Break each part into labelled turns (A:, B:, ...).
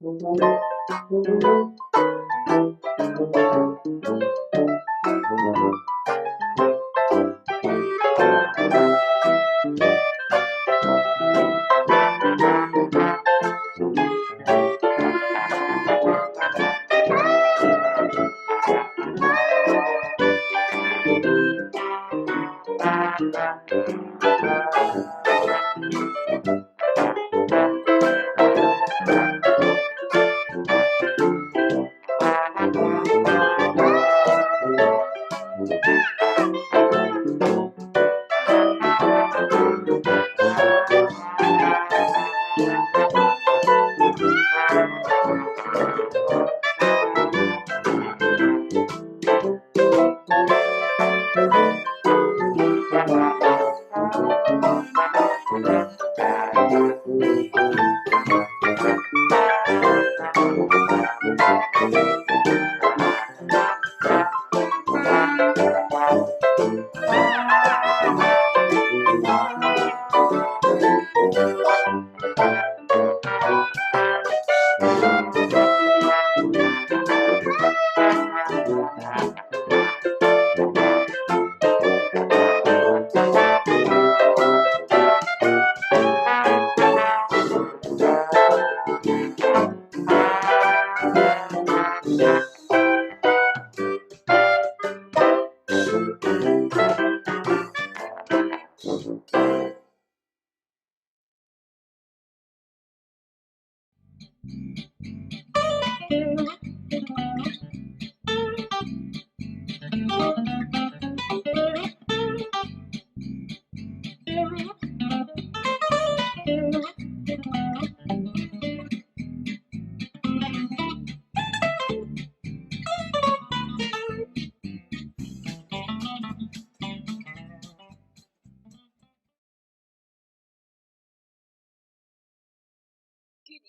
A: Good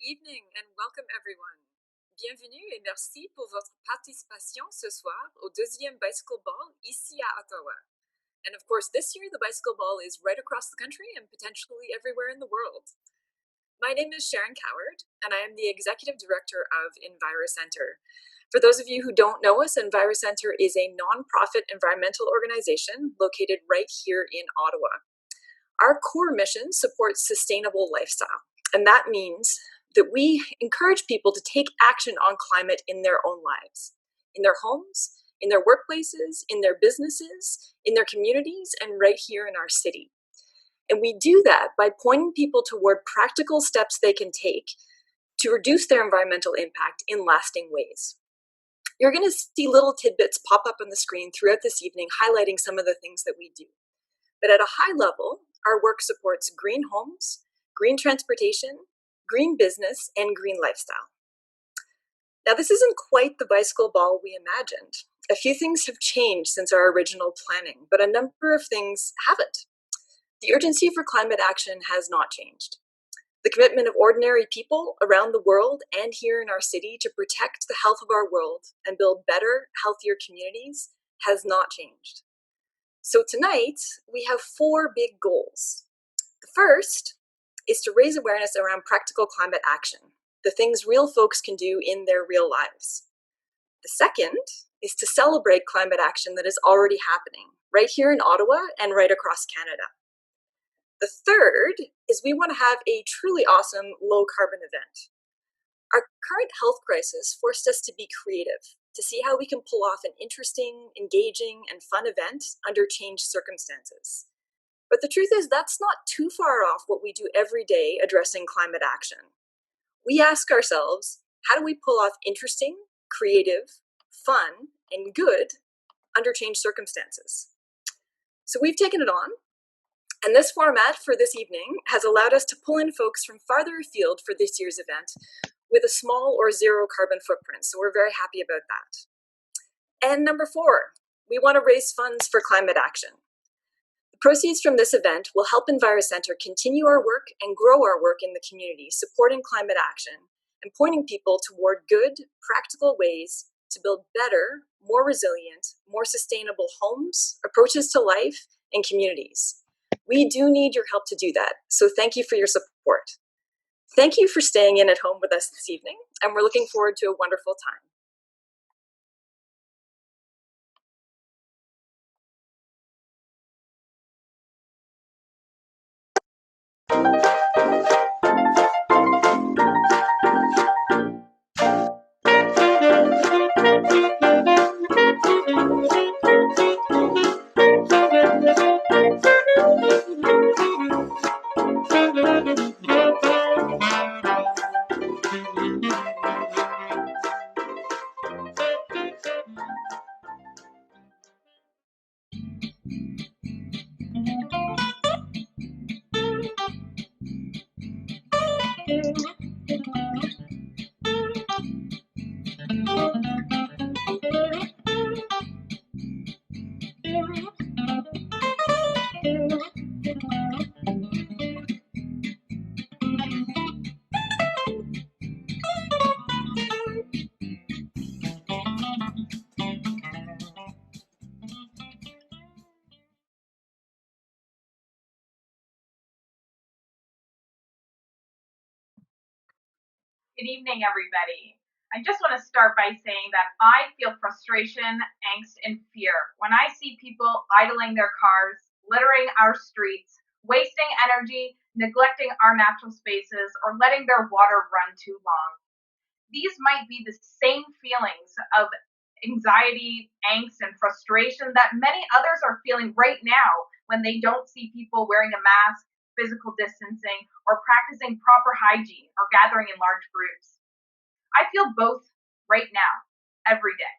A: evening and welcome everyone. Bienvenue et merci pour votre participation ce soir au deuxième Bicycle Ball ici à Ottawa. And of course, this year the Bicycle Ball is right across the country and potentially everywhere in the world. My name is Sharon Coward, and I am the Executive Director of EnviroCentre. For those of you who don't know us, EnviroCentre is a nonprofit environmental organization located right here in Ottawa. Our core mission supports sustainable lifestyle, and that means that we encourage people to take action on climate in their own lives, in their homes, in their workplaces, in their businesses, in their communities, and right here in our city. And we do that by pointing people toward practical steps they can take to reduce their environmental impact in lasting ways. You're going to see little tidbits pop up on the screen throughout this evening highlighting some of the things that we do. But at a high level, our work supports green homes, green transportation, green business, and green lifestyle. Now, this isn't quite the bicycle ball we imagined. A few things have changed since our original planning, but a number of things haven't. The urgency for climate action has not changed. The commitment of ordinary people around the world and here in our city to protect the health of our world and build better, healthier communities has not changed. So tonight, we have 4 big goals. The first is to raise awareness around practical climate action, the things real folks can do in their real lives. The second is to celebrate climate action that is already happening right here in Ottawa and right across Canada. The third is we want to have a truly awesome low-carbon event. Our current health crisis forced us to be creative, to see how we can pull off an interesting, engaging, and fun event under changed circumstances. But the truth is that's not too far off what we do every day addressing climate action. We ask ourselves, how do we pull off interesting, creative, fun, and good under changed circumstances? So we've taken it on. And this format for this evening has allowed us to pull in folks from farther afield for this year's event with a small or zero carbon footprint. So we're very happy about that. And number 4, we want to raise funds for climate action. The proceeds from this event will help EnviroCentre continue our work and grow our work in the community, supporting climate action and pointing people toward good, practical ways to build better, more resilient, more sustainable homes, approaches to life, and communities. We do need your help to do that, so thank you for your support. Thank you for staying in at home with us this evening, and we're looking forward to a wonderful time.
B: Good evening, everybody. I just want to start by saying that I feel frustration, angst, and fear when I see people idling their cars, littering our streets, wasting energy, neglecting our natural spaces, or letting their water run too long. These might be the same feelings of anxiety, angst, and frustration that many others are feeling right now when they don't see people wearing a mask, physical distancing, or practicing proper hygiene or gathering in large groups. I feel both right now, every day,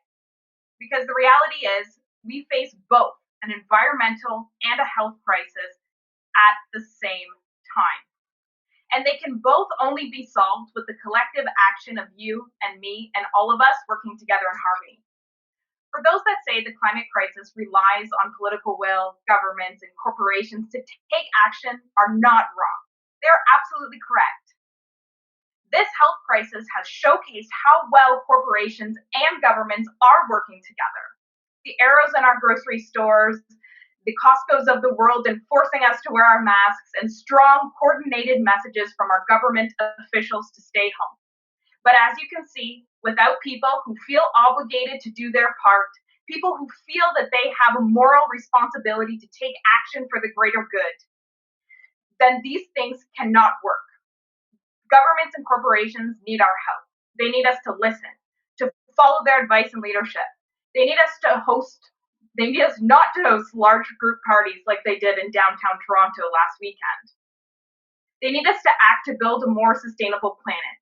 B: because the reality is we face both an environmental and a health crisis at the same time. And they can both only be solved with the collective action of you and me and all of us working together in harmony. For those that say the climate crisis relies on political will, governments, and corporations to take action are not wrong. They're absolutely correct. This health crisis has showcased how well corporations and governments are working together. The arrows in our grocery stores, the Costco's of the world enforcing us to wear our masks, and strong, coordinated messages from our government officials to stay home. But as you can see, without people who feel obligated to do their part, people who feel that they have a moral responsibility to take action for the greater good, then these things cannot work. Governments and corporations need our help. They need us to listen, to follow their advice and leadership. They need us not to host large group parties like they did in downtown Toronto last weekend. They need us to act to build a more sustainable planet.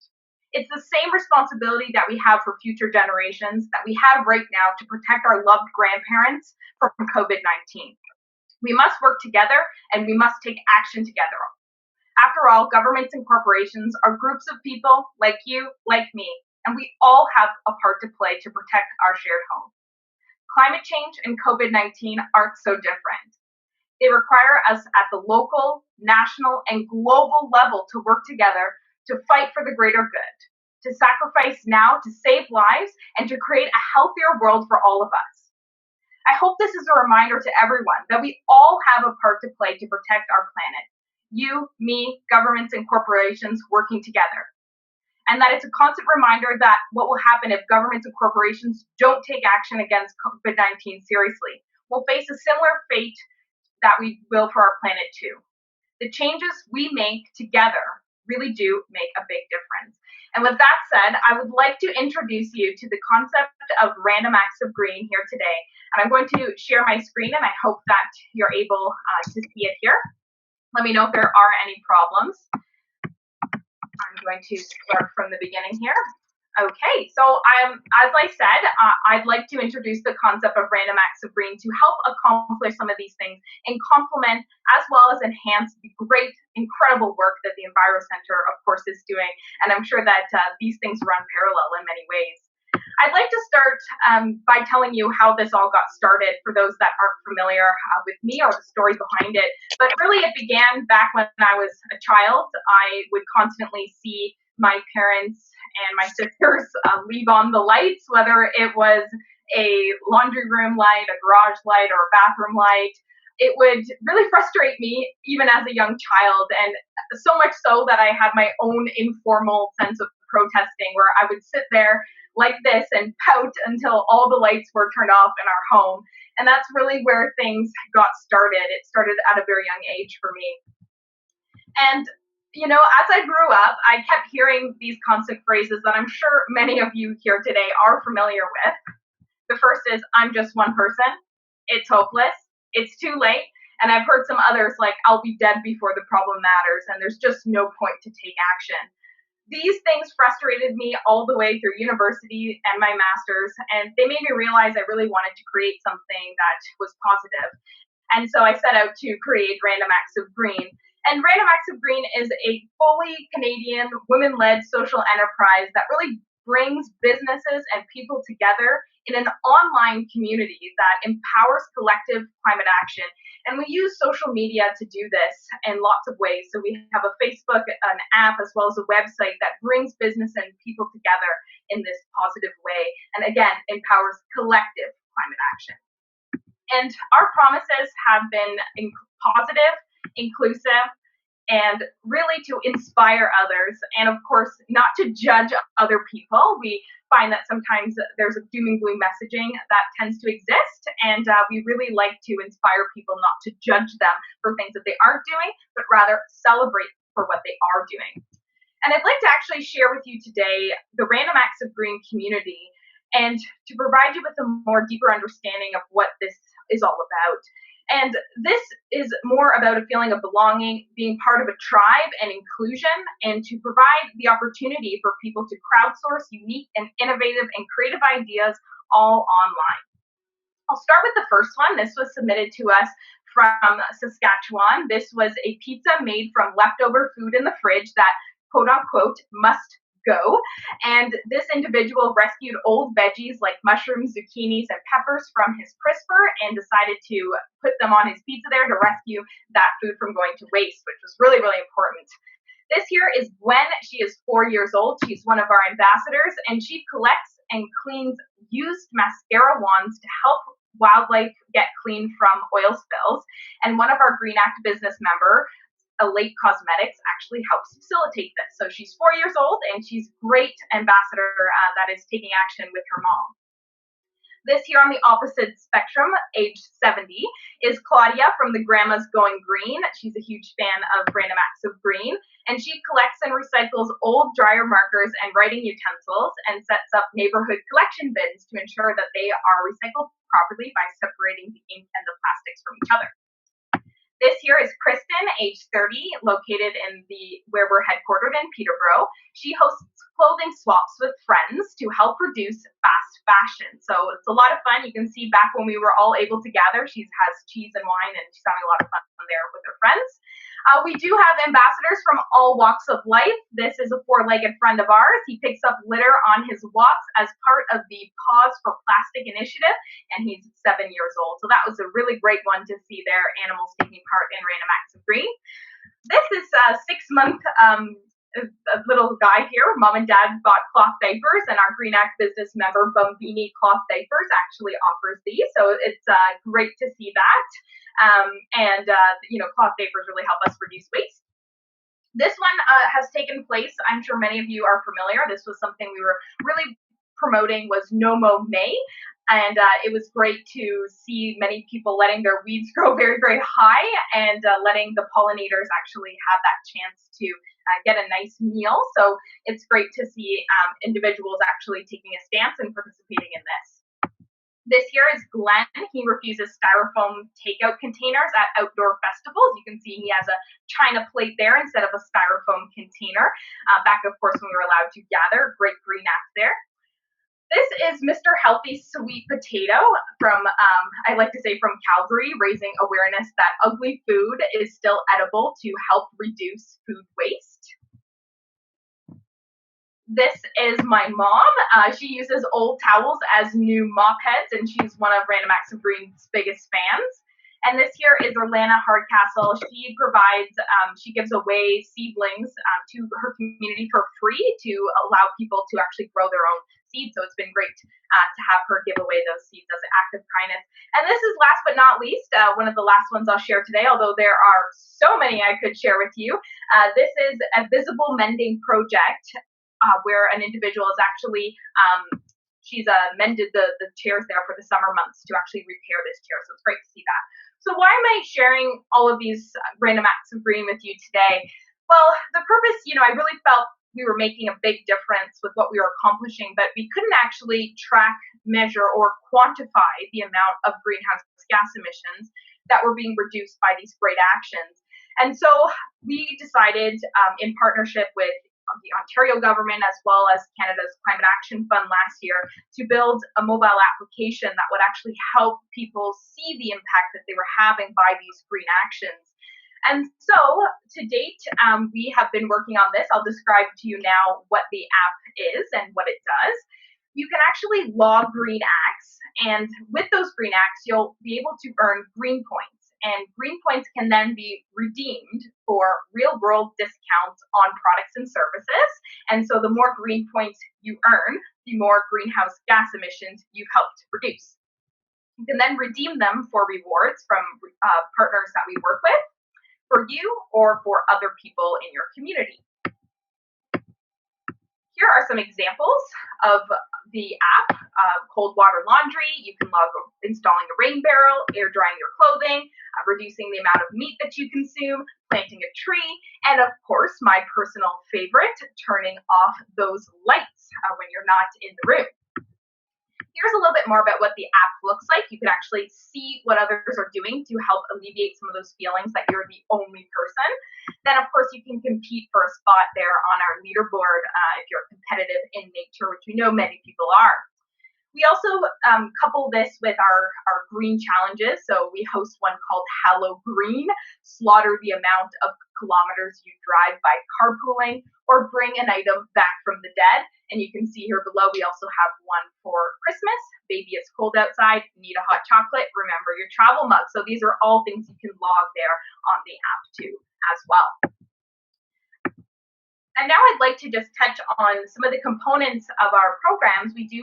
B: It's the same responsibility that we have for future generations that we have right now to protect our loved grandparents from COVID-19. We must work together and we must take action together. After all, governments and corporations are groups of people like you, like me, and we all have a part to play to protect our shared home. Climate change and COVID-19 aren't so different. They require us at the local, national, and global level to work together to fight for the greater good, to sacrifice now to save lives, and to create a healthier world for all of us. I hope this is a reminder to everyone that we all have a part to play to protect our planet. You, me, governments, and corporations working together. And that it's a constant reminder that what will happen if governments and corporations don't take action against COVID-19 seriously. We'll face a similar fate that we will for our planet too. The changes we make together really do make a big difference. And with that said, I would like to introduce you to the concept of random acts of green here today. And I'm going to share my screen, and I hope that you're able to see it here. Let me know if there are any problems. I'm going to start from the beginning here. Okay, so as I said, I'd like to introduce the concept of random acts of green to help accomplish some of these things and complement as well as enhance the great, incredible work that the EnviroCentre, of course, is doing. And I'm sure that these things run parallel in many ways. I'd like to start by telling you how this all got started for those that aren't familiar with me or the story behind it. But really, it began back when I was a child. I would constantly see my parents and my sisters leave on the lights, whether it was a laundry room light, a garage light, or a bathroom light. it would really frustrate me even as a young child, and so much so that I had my own informal sense of protesting where I would sit there like this and pout until all the lights were turned off in our home. And that's really where things got started. It started at a very young age for me. And as I grew up, I kept hearing these constant phrases that I'm sure many of you here today are familiar with. The first is, I'm just one person. It's hopeless. It's too late. And I've heard some others like, I'll be dead before the problem matters, and there's just no point to take action. These things frustrated me all the way through university and my master's, and they made me realize I really wanted to create something that was positive. And so I set out to create Random Acts of Green. And Random Acts of Green is a fully Canadian, women-led social enterprise that really brings businesses and people together in an online community that empowers collective climate action. And we use social media to do this in lots of ways. So we have a Facebook, an app, as well as a website that brings business and people together in this positive way. And again, empowers collective climate action. And our promises have been positive, inclusive, and really to inspire others, and of course, not to judge other people. We find that sometimes there's a doom and gloom messaging that tends to exist, and we really like to inspire people not to judge them for things that they aren't doing, but rather celebrate for what they are doing. And I'd like to actually share with you today the Random Acts of Green community, and to provide you with a more deeper understanding of what this is all about. And this is more about a feeling of belonging, being part of a tribe and inclusion, and to provide the opportunity for people to crowdsource unique and innovative and creative ideas all online. I'll start with the first one. This was submitted to us from Saskatchewan. This was a pizza made from leftover food in the fridge that, quote unquote, must go. And this individual rescued old veggies like mushrooms, zucchinis, and peppers from his crisper and decided to put them on his pizza there to rescue that food from going to waste, which was really, really important. This here is Gwen. She is 4 years old. She's one of our ambassadors, and she collects and cleans used mascara wands to help wildlife get clean from oil spills. And one of our Green Act business member, Lake Cosmetics, actually helps facilitate this. So she's 4 years old, and she's a great ambassador that is taking action with her mom. This here on the opposite spectrum, age 70, is Claudia from the Grandma's Going Green. She's a huge fan of Random Acts of Green, and she collects and recycles old dryer markers and writing utensils and sets up neighborhood collection bins to ensure that they are recycled properly by separating the ink and the plastics from each other. This here is Kristen, age 30, located in where we're headquartered in Peterborough. She hosts clothing swaps with friends to help reduce fast fashion. So it's a lot of fun. You can see back when we were all able to gather, she has cheese and wine, and she's having a lot of fun there with her friends. We do have ambassadors from all walks of life. This is a 4-legged friend of ours. He picks up litter on his walks as part of the Pause for Plastic initiative, and he's 7 years old. So that was a really great one to see their animals taking part in Random Acts of Green. This is a 6-month little guy here. Mom and Dad bought cloth diapers, and our Green Act business member, Bombini Cloth Diapers, actually offers these. So it's great to see that. Cloth diapers really help us reduce waste. This one has taken place. I'm sure many of you are familiar. This was something we were really promoting, was No Mow May. And it was great to see many people letting their weeds grow very, very high, and letting the pollinators actually have that chance to get a nice meal. So it's great to see individuals actually taking a stance and participating in this. This here is Glenn. He refuses styrofoam takeout containers at outdoor festivals. You can see he has a china plate there instead of a styrofoam container. Back, of course, when we were allowed to gather. Great Green Act there. This is Mr. Healthy Sweet Potato from, I like to say, from Calgary, raising awareness that ugly food is still edible to help reduce food waste. This is my mom. She uses old towels as new mop heads, and she's one of Random Acts of Green's biggest fans. And this here is Orlana Hardcastle. She provides, she gives away seedlings to her community for free to allow people to actually grow their own seeds. So it's been great to have her give away those seeds as an act of kindness. And this is last but not least, one of the last ones I'll share today, although there are so many I could share with you. This is a visible mending project where an individual is actually she's mended the chairs there for the summer months to actually repair this chair. So it's great to see that. So why am I sharing all of these random acts of green with you today? Well, the purpose, I really felt we were making a big difference with what we were accomplishing, but we couldn't actually track, measure, or quantify the amount of greenhouse gas emissions that were being reduced by these great actions. And so we decided, in partnership with the Ontario government as well as Canada's Climate Action Fund last year, to build a mobile application that would actually help people see the impact that they were having by these green actions. And so to date, we have been working on this. I'll describe to you now what the app is and what it does. You can actually log green acts, and with those green acts, you'll be able to earn green points. And green points can then be redeemed for real-world discounts on products and services. And so the more green points you earn, the more greenhouse gas emissions you've helped reduce. You can then redeem them for rewards from partners that we work with, for you or for other people in your community. Here are some examples of the app. Cold water laundry, you can log installing a rain barrel, air drying your clothing, reducing the amount of meat that you consume, planting a tree, and of course, my personal favorite, turning off those lights when you're not in the room. Here's a little bit more about what the app looks like. You can actually see what others are doing to help alleviate some of those feelings that you're the only person. Then, of course, you can compete for a spot there on our leaderboard if you're competitive in nature, which we know many people are. We also couple this with our green challenges. So we host one called Hallow Green, slaughter the amount of kilometers you drive by carpooling, or bring an item back from the dead. And you can see here below, we also have one for Christmas. Baby, it's cold outside, need a hot chocolate, remember your travel mug. So these are all things you can log there on the app too as well. And now I'd like to just touch on some of the components of our programs. We do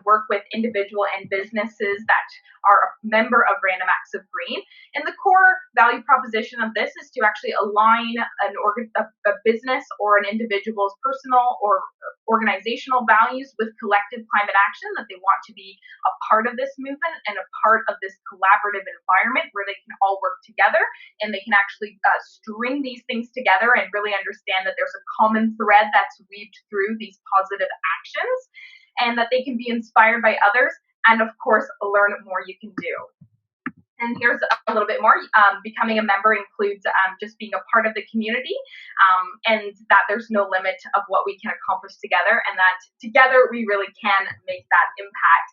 B: work with individual and businesses that are a member of Random Acts of Green. And the core value proposition of this is to actually align a business or an individual's personal or organizational values with collective climate action, that they want to be a part of this movement and a part of this collaborative environment where they can all work together and they can actually string these things together and really understand that there's a common thread that's weaved through these positive actions, and that they can be inspired by others, and of course learn more you can do. And here's a little bit more. Becoming a member includes just being a part of the community, and that there's no limit of what we can accomplish together, and that together we really can make that impact.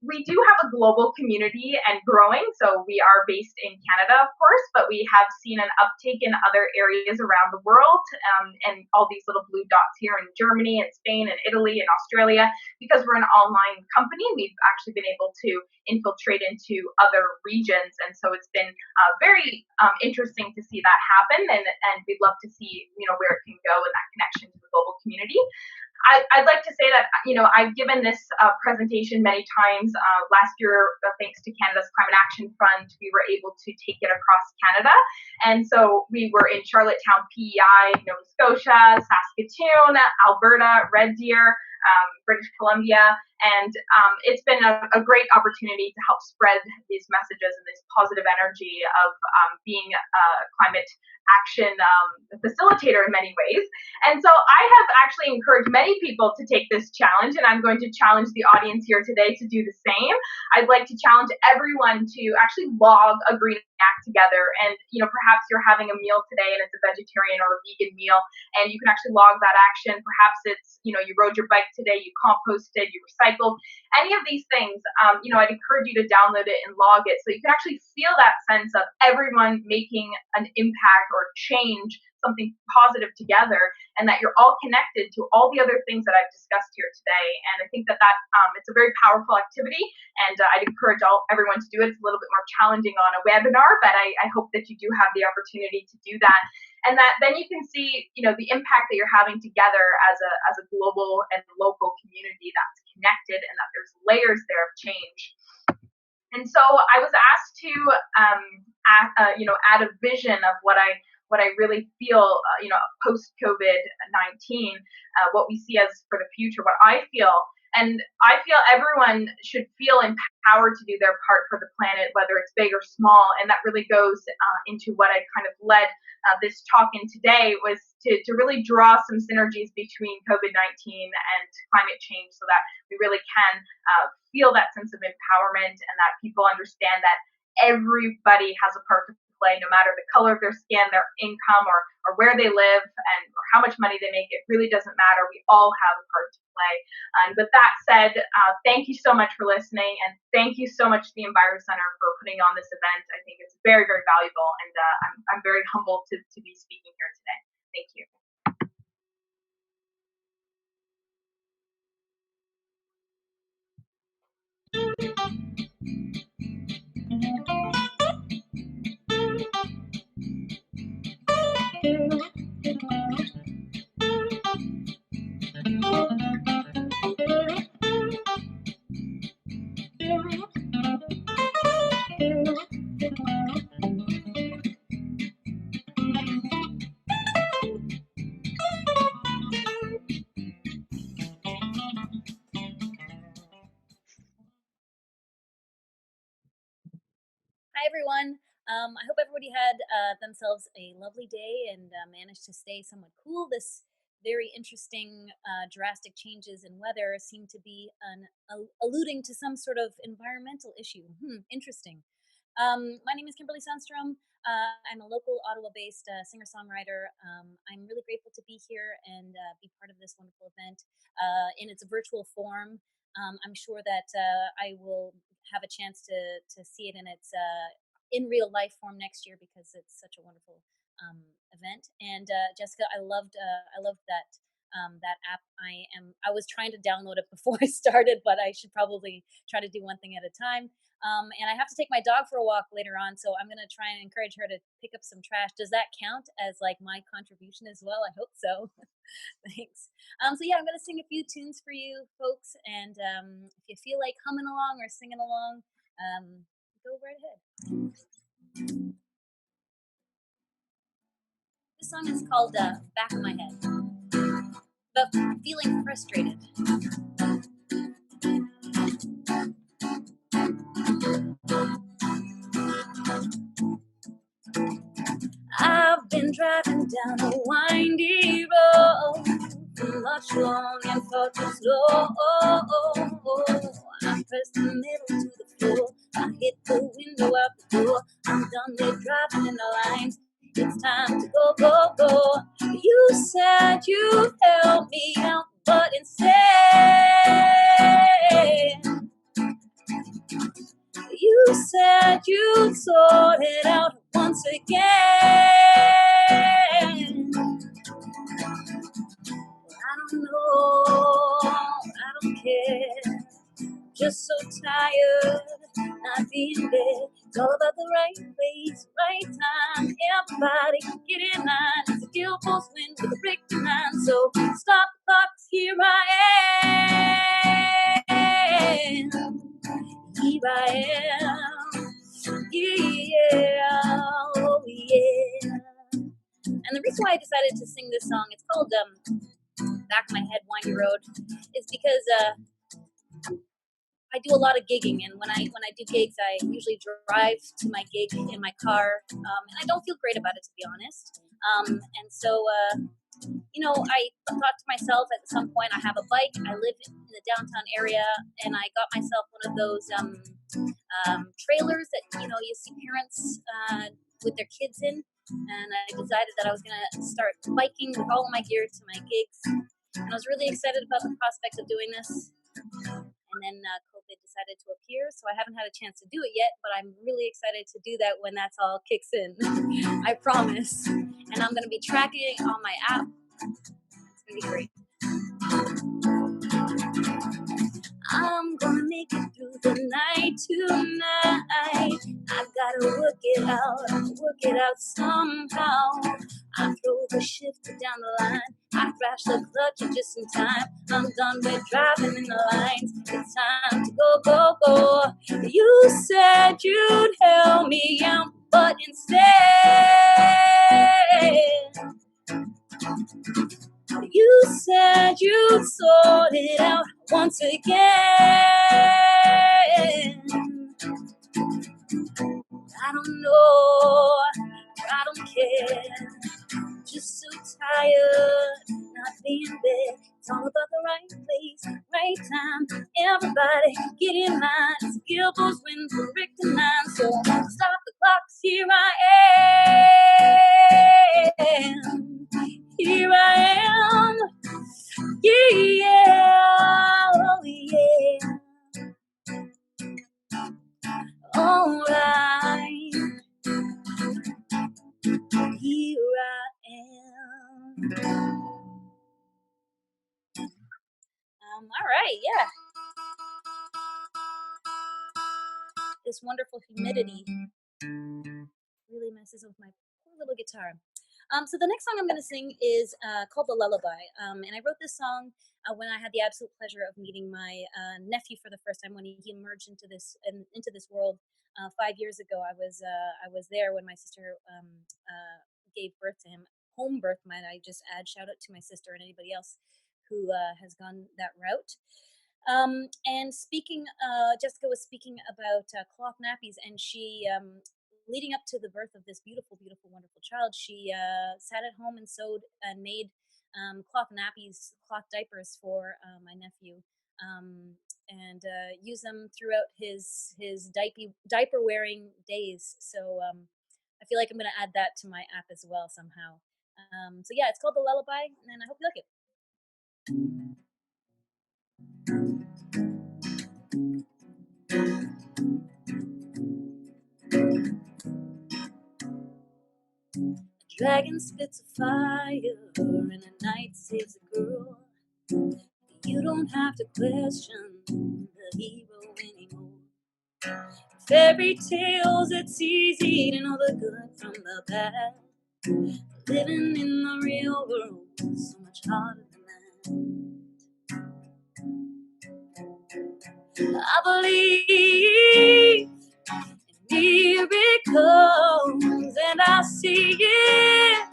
B: We do have a global community and growing, so we are based in Canada, of course, but we have seen an uptake in other areas around the world, and all these little blue dots here in Germany and Spain and Italy and Australia. Because we're an online company, we've actually been able to infiltrate into other regions, and so it's been very interesting to see that happen, and we'd love to see where it can go in that connection to the global community. I'd like to say that, I've given this presentation many times. Last year, thanks to Canada's Climate Action Fund, we were able to take it across Canada. And so we were in Charlottetown, PEI, Nova Scotia, Saskatoon, Alberta, Red Deer, British Columbia. And it's been a great opportunity to help spread these messages and this positive energy of being a climate action facilitator in many ways. And so I have actually encouraged many people to take this challenge, and I'm going to challenge the audience here today to do the same. I'd like to challenge everyone to actually log a green act together. And perhaps you're having a meal today and it's a vegetarian or a vegan meal, and you can actually log that action. Perhaps it's you rode your bike today, you composted, you recycled, any of these things. I'd encourage you to download it and log it so you can actually feel that sense of everyone making an impact or change, something positive together, and that you're all connected to all the other things that I've discussed here today. And I think that it's a very powerful activity, and I'd encourage everyone to do it. It's a little bit more challenging on a webinar, but I hope that you do have the opportunity to do that, and that then you can see the impact that you're having together as a global and local community. community that's connected and that there's layers there of change. And so I was asked to add a vision of what I really feel, post COVID-19, what we see as for the future, what I feel. And I feel everyone should feel empowered to do their part for the planet, whether it's big or small. And that really goes into what I kind of led this talk in today, was to really draw some synergies between COVID-19 and climate change, so that we really can feel that sense of empowerment, and that people understand that everybody has a part to play, no matter the color of their skin, their income, or where they live, and or how much money they make. It really doesn't matter. We all have a part to play. And with that said, thank you so much for listening, and thank you so much to the EnviroCentre for putting on this event. I think it's very, very valuable, and I'm very humbled to be speaking here today. Thank you.
C: Hi, everyone. I hope everybody had themselves a lovely day and managed to stay somewhat cool. This very interesting, drastic changes in weather seem to be alluding to some sort of environmental issue. Interesting. My name is Kimberly Sundstrom. I'm a local Ottawa-based singer-songwriter. I'm really grateful to be here and be part of this wonderful event in its virtual form. I'm sure that I will have a chance to see it in its in real life form next year, because it's such a wonderful event. And Jessica, I loved that that app. I was trying to download it before I started, but I should probably try to do one thing at a time. And I have to take my dog for a walk later on, so I'm gonna try and encourage her to pick up some trash. Does that count as like my contribution as well? I hope so. Thanks. So yeah, I'm gonna sing a few tunes for you folks, and if you feel like humming along or singing along, go right ahead. This song is called Back of My Head. About feeling frustrated. I've been driving down a windy road, much long and far too slow. I pressed the middle to the floor. I hit the window out the door. I'm done with driving in the lines. It's time to go, go, go. You said you'd help me out, but instead you said you'd sort it out once again. I don't know, I don't care. Just so tired, not being there. It's all about the right place, right time. Everybody can get in line. It's a guild force win with a brick in line. So stop the clock, here I am. Here I am. Yeah, oh yeah. And the reason why I decided to sing this song, it's called Back of My Head, Windy Road, is because I do a lot of gigging, and when I do gigs, I usually drive to my gig in my car, and I don't feel great about it, to be honest. And so, I thought to myself at some point, I have a bike. I live in the downtown area, and I got myself one of those trailers that you see parents with their kids in. And I decided that I was gonna start biking with all of my gear to my gigs, and I was really excited about the prospect of doing this. And then COVID decided to appear, so I haven't had a chance to do it yet, but I'm really excited to do that when that's all kicks in. I promise. And I'm going to be tracking it on my app. It's going to be great. I'm going to make it through the night tonight. I've got to work it out somehow. I throw the shift down the line I crashed the clutch just in time. I'm done with driving in the lines. It's time to go, go, go. You said you'd help me out, but instead you said you'd sort it out once again. I don't know, I don't care. Just so tired, not being there. It's all about the right place, right time. Everybody get in line. It's Gilbo's win for Rick and mine. So stop the clocks, here I am. Here I am. Yeah, oh yeah. Alright, here I am. All right, yeah. This wonderful humidity really messes with my poor little guitar. So the next song I'm going to sing is called "The Lullaby," and I wrote this song when I had the absolute pleasure of meeting my nephew for the first time when he emerged into this world 5 years ago. I was there when my sister gave birth to him, home birth, might I just add. Shout out to my sister and anybody else who has gone that route. And speaking, Jessica was speaking about cloth nappies, and she, leading up to the birth of this beautiful, beautiful, wonderful child, she sat at home and sewed and made cloth nappies, cloth diapers for my nephew, and used them throughout his diaper wearing days. So I feel like I'm going to add that to my app as well somehow. So yeah, it's called "The Lullaby," and I hope you like it. A dragon spits a fire, and a knight saves a girl. You don't have to question the hero anymore. Fairy tales, it's easy to know the good from the bad. Living in the real world is so much harder than that. I believe in miracles, and I see it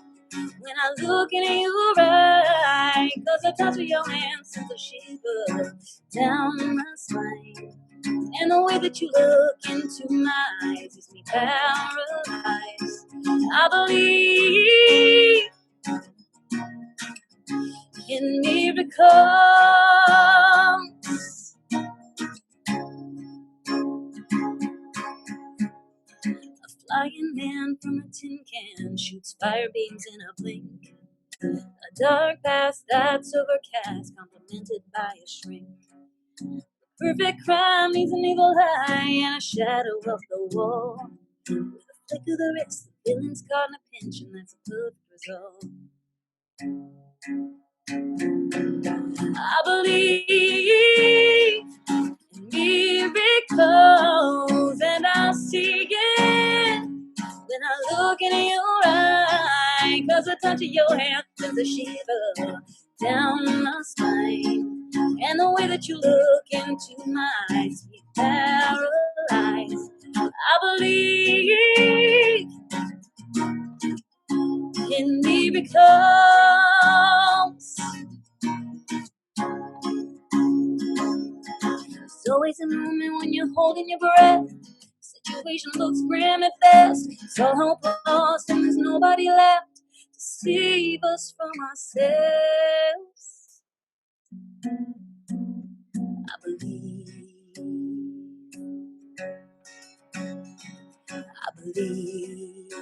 C: when I look in your eye. 'Cause the touch of your hand sends a shiver down my spine. And the way that you look into my eyes leaves me paralyzed. I believe in miracles. A flying man from a tin can shoots fire beams in a blink. A dark past that's overcast, complemented by a shrink. Perfect crime needs an evil eye and a shadow of the wall. With a flick of the wrist, the villain's caught in a pinch, and that's a perfect result. I believe in miracles, and I see it when I look in your eye. 'Cause the touch of your hand sends a shiver down my spine. And the way that you look into my eyes, me paralyzed. I believe in miracles. There's always a moment when you're holding your breath. Situation looks grim at best. It's all hope lost, and there's nobody left to save us from ourselves. I believe. I believe.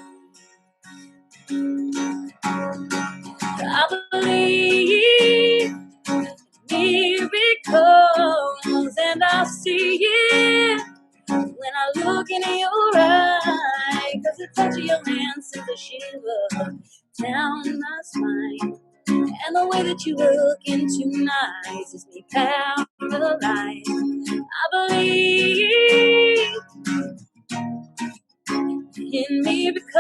C: I believe miracles, and I see it when I look into your eye. 'Cause the touch of your hand sends a shiver down my spine. And the way that you look into my eyes is me paralyzed. I believe in miracles.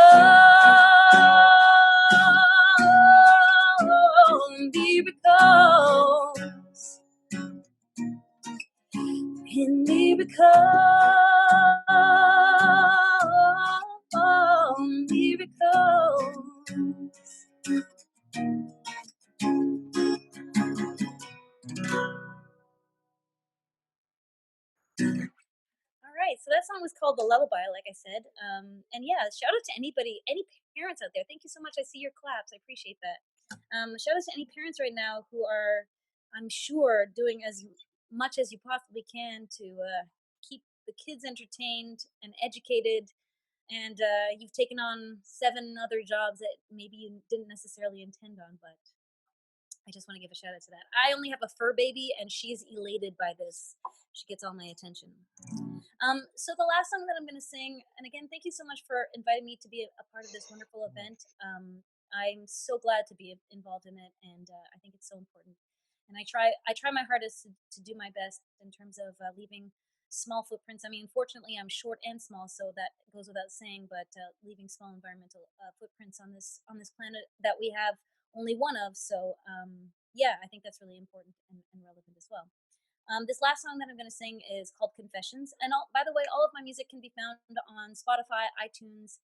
C: in miracles, miracles. All right, so that song was called "The Lullaby," like I said. And yeah, shout out to anybody, any parents out there. Thank you so much. I see your claps. I appreciate that. Shout out to any parents right now who are, I'm sure, doing as much as you possibly can to keep the kids entertained and educated. And you've taken on 7 other jobs that maybe you didn't necessarily intend on, but I just want to give a shout out to that. I only have a fur baby, and she's elated by this. She gets all my attention. So the last song that I'm going to sing, and again, thank you so much for inviting me to be a part of this wonderful event. I'm so glad to be involved in it, and I think it's so important. And I try my hardest to do my best in terms of leaving small footprints. I mean, unfortunately, I'm short and small, so that goes without saying. But leaving small environmental footprints on this planet that we have only one of. So yeah, I think that's really important and relevant as well. This last song that I'm going to sing is called Confessions. And by the way, all of my music can be found on Spotify, iTunes,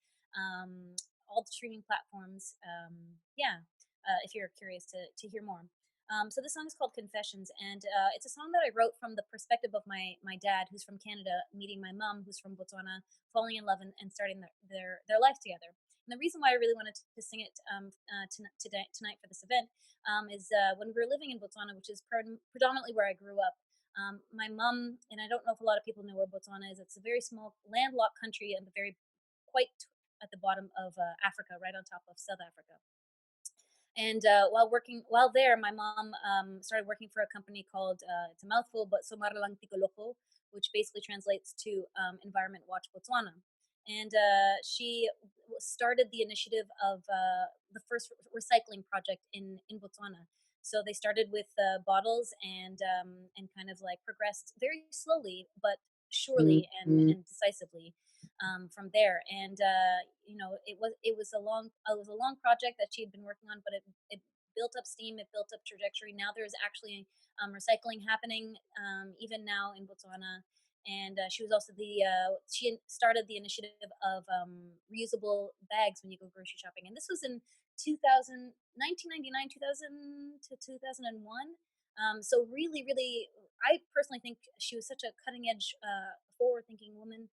C: all the streaming platforms. If you're curious to hear more. So this song is called Confessions, and it's a song that I wrote from the perspective of my dad, who's from Canada, meeting my mom, who's from Botswana, falling in love and starting their life together. And the reason why I really wanted to sing it tonight for this event is when we were living in Botswana, which is predominantly where I grew up. My mom, and I don't know if a lot of people know where Botswana is. It's a very small, landlocked country and quite at the bottom of Africa, right on top of South Africa. And while there, my mom started working for a company called, it's a mouthful, but Somarlang Tikoloko, which basically translates to Environment Watch Botswana. And she started the initiative of the first recycling project in Botswana. So they started with bottles and kind of like progressed very slowly, but surely and decisively from there. And it was a long project that she had been working on, but it built up steam, it built up trajectory. Now there's actually recycling happening even now in Botswana. And she was also she started the initiative of reusable bags when you go grocery shopping. And this was in 1999, 2000 to 2001. So really, really, I personally think she was such a cutting edge, forward thinking woman.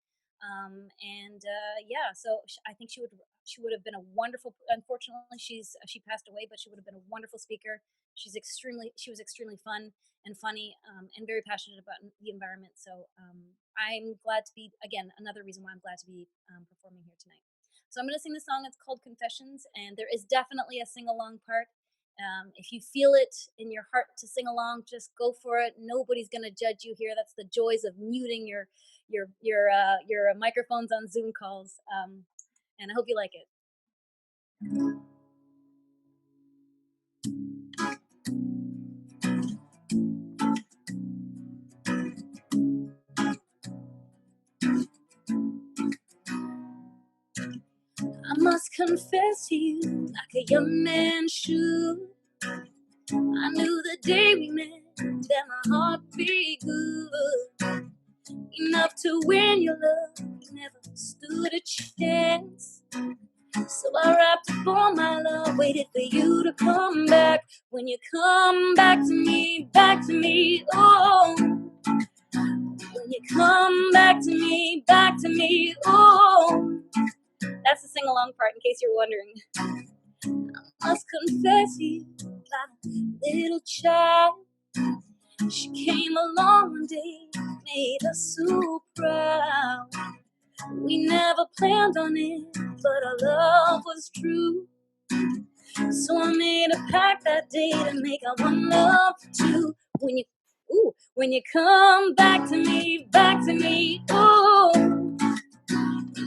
C: So I think she would have been a wonderful. Unfortunately, she passed away, but she would have been a wonderful speaker. She was extremely fun and funny, and very passionate about the environment. So I'm glad to be, again, another reason why I'm glad to be performing here tonight. So I'm going to sing the song. It's called Confessions, and there is definitely a sing along part. If you feel it in your heart to sing along, just go for it. Nobody's going to judge you here. That's the joys of muting your microphones on Zoom calls. And I hope you like it. I must confess to you, like a young man should. I knew the day we met that my heart beat good. Enough to win your love, never stood a chance. So I wrapped up all my love, waited for you to come back. When you come back to me, oh. When you come back to me, oh. That's the sing-along part, in case you're wondering. I must confess you, like a little child. She came along one day, made us so proud. We never planned on it, but our love was true. So I made a pact that day to make our one love two. When you come back to me, oh.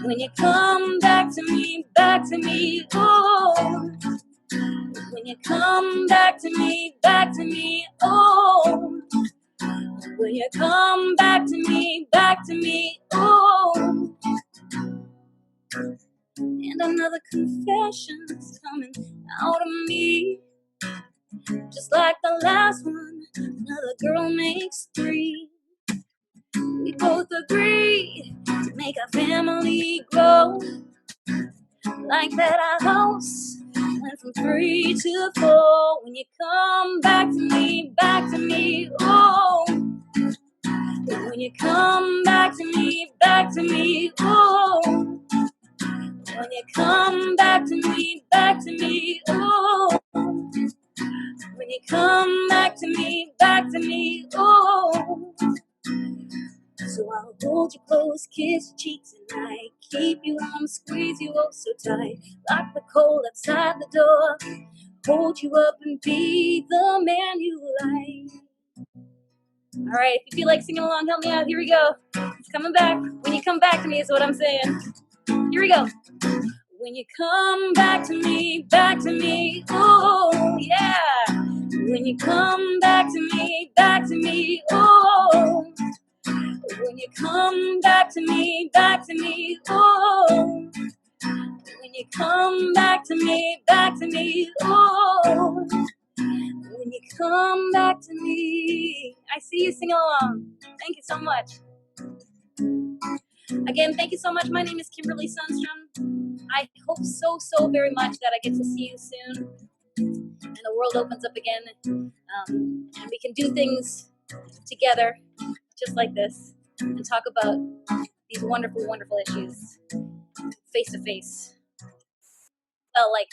C: When you come back to me, oh. When you come back to me, oh. When you come back to me, oh. And another confession's coming out of me. Just like the last one, another girl makes 3. we both agree to make our family grow. Like that our house went from 3 to 4. When you come back to me, oh. When you come back to me, oh. When you come back to me, oh. When you come back to me, oh. So I'll hold you close, kiss your cheeks at night, keep you warm, squeeze you oh so tight, lock the cold outside the door, hold you up and be the man you like. All right, if you feel like singing along, help me out. Here we go. It's coming back. When you come back to me is what I'm saying. Here we go. When you come back to me, oh yeah. When you come back to me, oh. When you come back to me, oh. When you come back to me, oh. When you come back to me. I see you sing along. Thank you so much. Again, thank you so much. My name is Kimberly Sundstrom. I hope so very much that I get to see you soon and the world opens up again, and we can do things together just like this and talk about these wonderful issues face to face. Well, like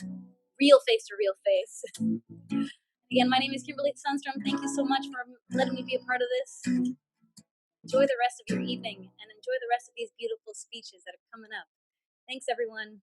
C: real face to real face. Again, my name is Kimberly Sundstrom. Thank you so much for letting me be a part of this. Enjoy the rest of your evening and enjoy the rest of these beautiful speeches that are coming up. Thanks, everyone.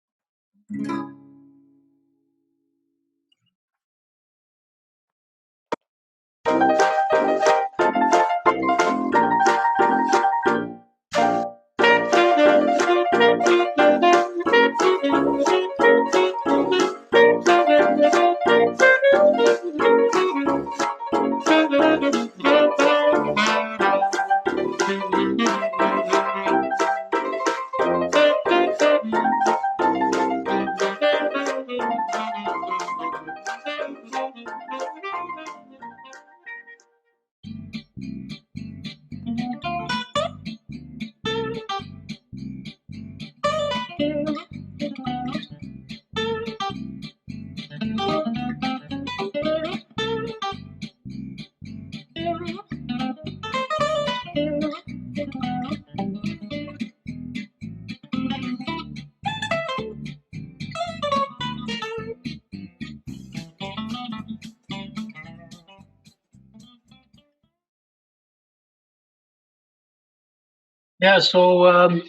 D: Yeah, so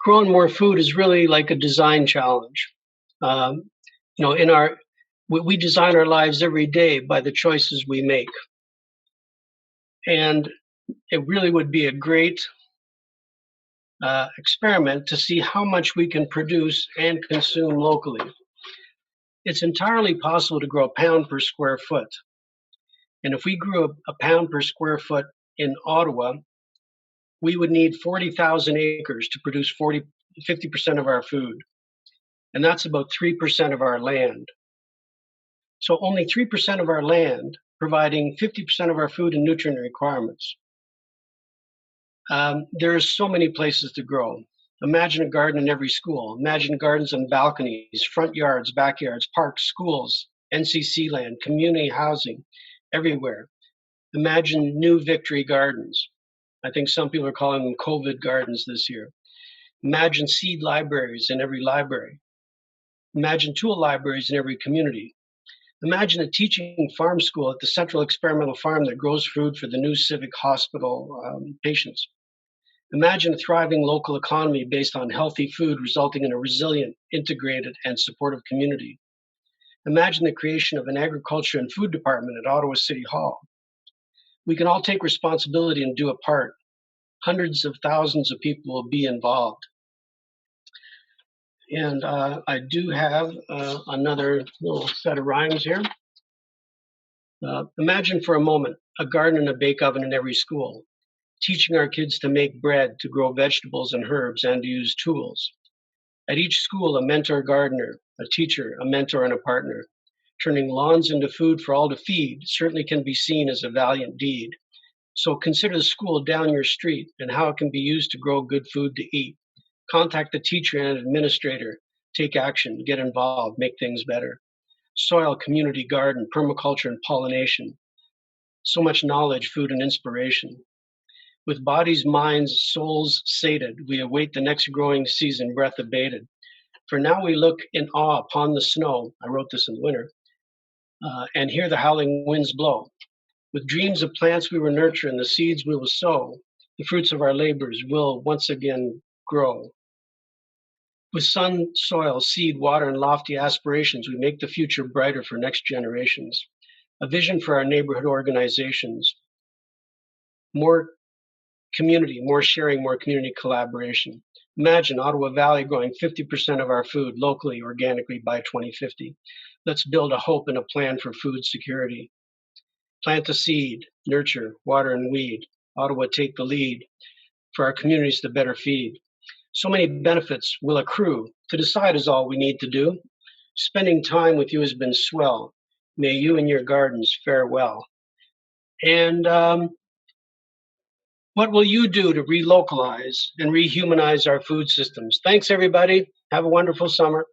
D: growing more food is really like a design challenge. You know, we design our lives every day by the choices we make, and it really would be a great experiment to see how much we can produce and consume locally. It's entirely possible to grow a pound per square foot, and if we grew a pound per square foot in Ottawa, we would need 40,000 acres to produce 50% of our food. And that's about 3% of our land. So only 3% of our land providing 50% of our food and nutrient requirements. There's so many places to grow. Imagine a garden in every school. Imagine gardens on balconies, front yards, backyards, parks, schools, NCC land, community housing, everywhere. Imagine new victory gardens. I think some people are calling them COVID gardens this year. Imagine seed libraries in every library. Imagine tool libraries in every community. Imagine a teaching farm school at the Central Experimental Farm that grows food for the new civic hospital patients. Imagine a thriving local economy based on healthy food resulting in a resilient, integrated, and supportive community. Imagine the creation of an agriculture and food department at Ottawa City Hall. We can all take responsibility and do a part. Hundreds of thousands of people will be involved. And I do have another little set of rhymes here. Imagine for a moment a garden and a bake oven in every school, teaching our kids to make bread, to grow vegetables and herbs, and to use tools. At each school, a mentor gardener, a teacher, a mentor, and a partner. Turning lawns into food for all to feed certainly can be seen as a valiant deed. So consider the school down your street and how it can be used to grow good food to eat. Contact the teacher and administrator. Take action, get involved, make things better. Soil, community garden, permaculture, and pollination. So much knowledge, food, and inspiration. With bodies, minds, souls sated, we await the next growing season, breath abated. For now we look in awe upon the snow. I wrote this in the winter. And hear the howling winds blow. With dreams of plants we will nurture and the seeds we will sow, the fruits of our labors will once again grow. With sun, soil, seed, water, and lofty aspirations, we make the future brighter for next generations. A vision for our neighborhood organizations. More community, more sharing, more community collaboration. Imagine Ottawa Valley growing 50% of our food locally, organically by 2050. Let's build a hope and a plan for food security. Plant a seed, nurture, water, and weed. Ottawa, take the lead for our communities to better feed. So many benefits will accrue. To decide is all we need to do. Spending time with you has been swell. May you and your gardens fare well. And what will you do to relocalize and rehumanize our food systems? Thanks, everybody. Have a wonderful summer.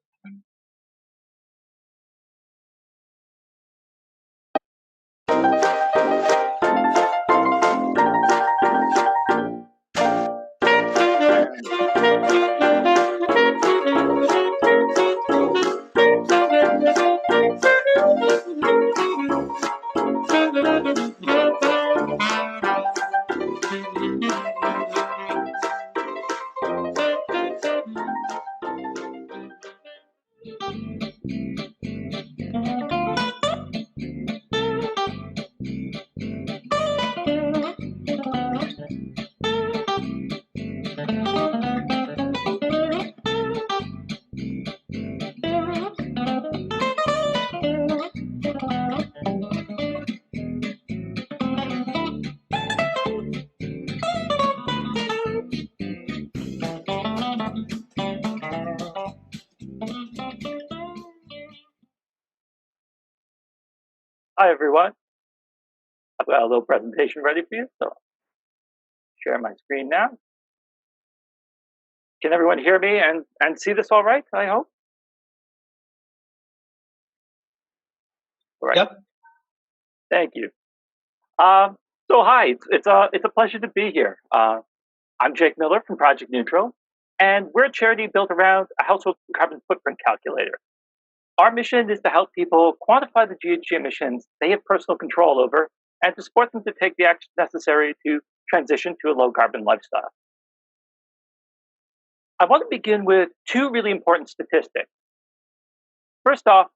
E: Hi, everyone. I've got a little presentation ready for you, so I'll share my screen now. Can everyone hear me and see this all right, I hope? All right.
D: Yep.
E: Thank you. So hi, it's a pleasure to be here. I'm Jake Miller from Project Neutral, and we're a charity built around a household carbon footprint calculator. Our mission is to help people quantify the GHG emissions they have personal control over and to support them to take the action necessary to transition to a low carbon lifestyle. I want to begin with two really important statistics. First off,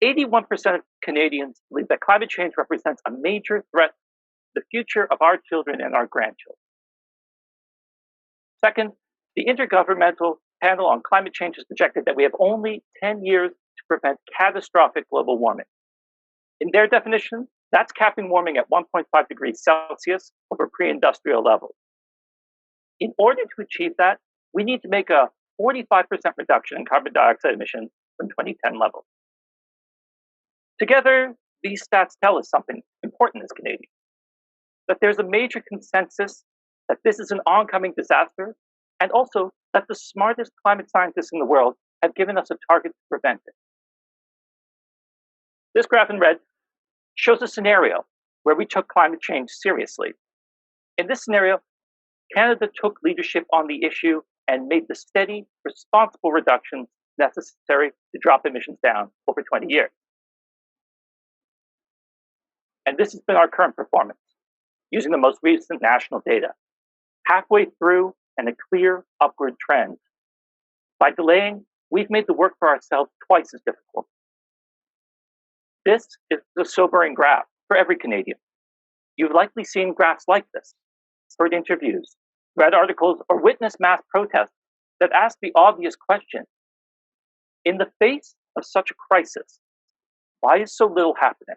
E: 81% of Canadians believe that climate change represents a major threat to the future of our children and our grandchildren. Second, the Intergovernmental Panel on Climate Change has projected that we have only 10 years to prevent catastrophic global warming. In their definition, that's capping warming at 1.5 degrees Celsius over pre-industrial levels. In order to achieve that, we need to make a 45% reduction in carbon dioxide emissions from 2010 levels. Together, these stats tell us something important as Canadians, that there's a major consensus that this is an oncoming disaster, and also that the smartest climate scientists in the world have given us a target to prevent it. This graph in red shows a scenario where we took climate change seriously. In this scenario, Canada took leadership on the issue and made the steady, responsible reductions necessary to drop emissions down over 20 years. And this has been our current performance, using the most recent national data. Halfway through and a clear upward trend. By delaying, we've made the work for ourselves twice as difficult. This is the sobering graph for every Canadian. You've likely seen graphs like this, heard interviews, read articles, or witnessed mass protests that ask the obvious question. In the face of such a crisis, why is so little happening?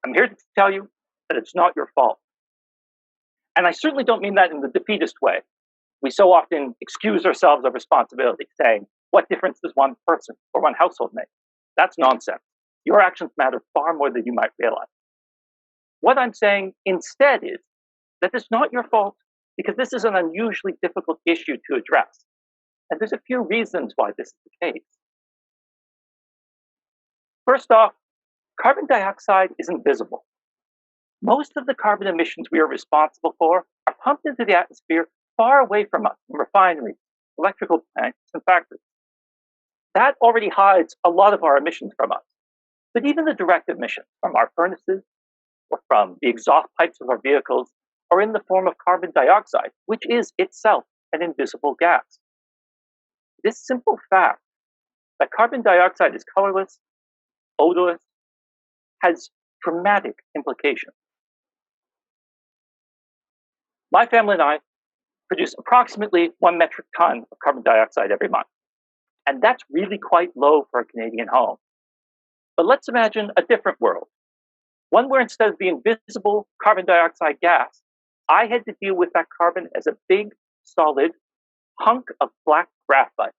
E: I'm here to tell you that it's not your fault. And I certainly don't mean that in the defeatist way. We so often excuse ourselves of responsibility, saying, what difference does one person or one household make? That's nonsense. Your actions matter far more than you might realize. What I'm saying instead is that it's not your fault because this is an unusually difficult issue to address. And there's a few reasons why this is the case. First off, carbon dioxide is invisible. Most of the carbon emissions we are responsible for are pumped into the atmosphere far away from us in refineries, electrical plants, and factories. That already hides a lot of our emissions from us. But even the direct emissions from our furnaces or from the exhaust pipes of our vehicles are in the form of carbon dioxide, which is itself an invisible gas. This simple fact that carbon dioxide is colorless, odorless, has dramatic implications. My family and I produce approximately 1 metric ton of carbon dioxide every month. And that's really quite low for a Canadian home. But let's imagine a different world, one where instead of the invisible carbon dioxide gas, I had to deal with that carbon as a big, solid hunk of black graphite.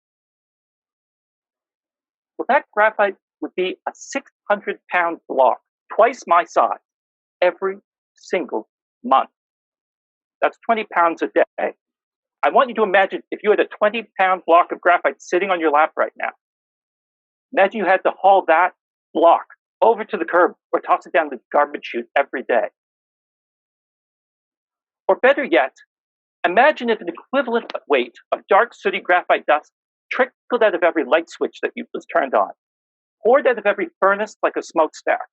E: Well, that graphite would be a 600-pound block, twice my size, every single month. That's 20 pounds a day. I want you to imagine if you had a 20-pound block of graphite sitting on your lap right now. Imagine you had to haul that block over to the curb or toss it down the garbage chute every day. Or better yet, imagine if an equivalent weight of dark, sooty graphite dust trickled out of every light switch that was turned on, poured out of every furnace like a smokestack,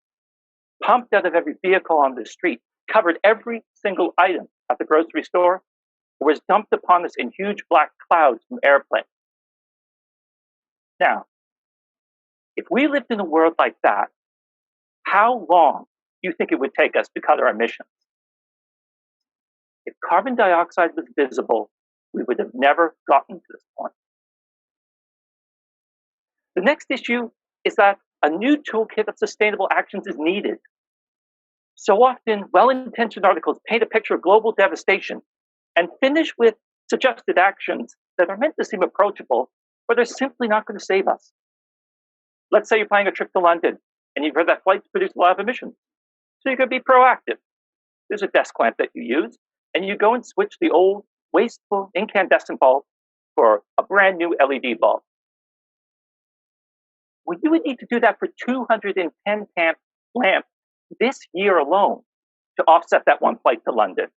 E: pumped out of every vehicle on the street, covered every single item at the grocery store, or was dumped upon us in huge black clouds from airplanes. Now, if we lived in a world like that, how long do you think it would take us to cut our emissions? If carbon dioxide was visible, we would have never gotten to this point. The next issue is that a new toolkit of sustainable actions is needed. So often, well-intentioned articles paint a picture of global devastation and finish with suggested actions that are meant to seem approachable, but they're simply not going to save us. Let's say you're planning a trip to London, and you've heard that flights produce a lot of emissions. So you're going to be proactive. There's a desk lamp that you use, and you go and switch the old, wasteful, incandescent bulb for a brand new LED bulb. Well, you would need to do that for 210 lamps this year alone to offset that one flight to London.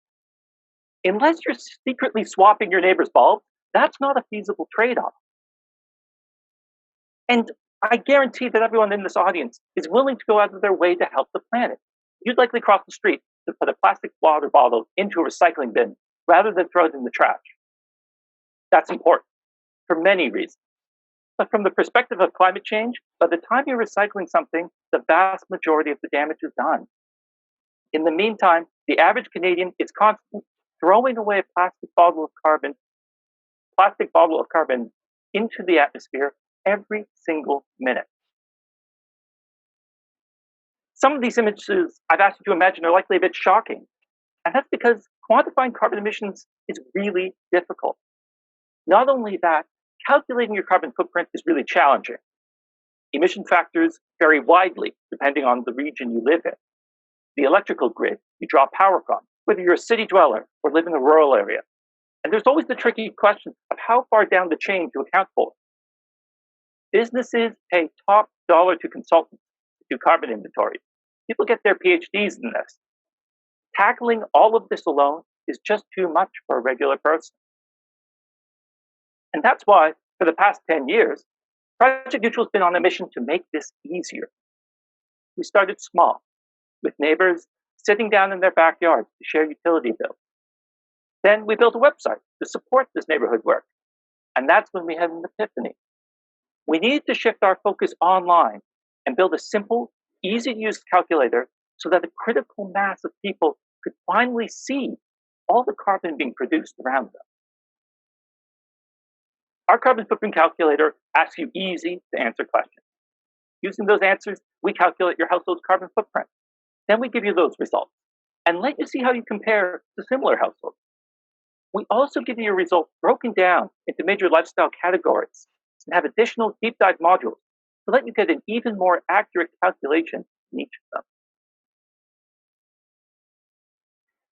E: Unless you're secretly swapping your neighbor's bulb, that's not a feasible trade-off. And I guarantee that everyone in this audience is willing to go out of their way to help the planet. You'd likely cross the street to put a plastic water bottle into a recycling bin rather than throw it in the trash. That's important for many reasons. But from the perspective of climate change, by the time you're recycling something, the vast majority of the damage is done. In the meantime, the average Canadian is constantly throwing away a plastic bottle of carbon into the atmosphere every single minute. Some of these images I've asked you to imagine are likely a bit shocking, and that's because quantifying carbon emissions is really difficult. Not only that, calculating your carbon footprint is really challenging. Emission factors vary widely depending on the region you live in, the electrical grid you draw power from, whether you're a city dweller or live in a rural area. And there's always the tricky question of how far down the chain to account for. Businesses pay top dollar to consultants to do carbon inventories. People get their PhDs in this. Tackling all of this alone is just too much for a regular person. And that's why, for the past 10 years, Project Neutral has been on a mission to make this easier. We started small, with neighbors sitting down in their backyards to share utility bills. Then we built a website to support this neighborhood work. And that's when we had an epiphany. We needed to shift our focus online and build a simple, easy-to-use calculator so that a critical mass of people could finally see all the carbon being produced around them. Our carbon footprint calculator asks you easy-to-answer questions. Using those answers, we calculate your household's carbon footprint. Then we give you those results and let you see how you compare to similar households. We also give you your results broken down into major lifestyle categories and have additional deep dive modules to let you get an even more accurate calculation in each of them.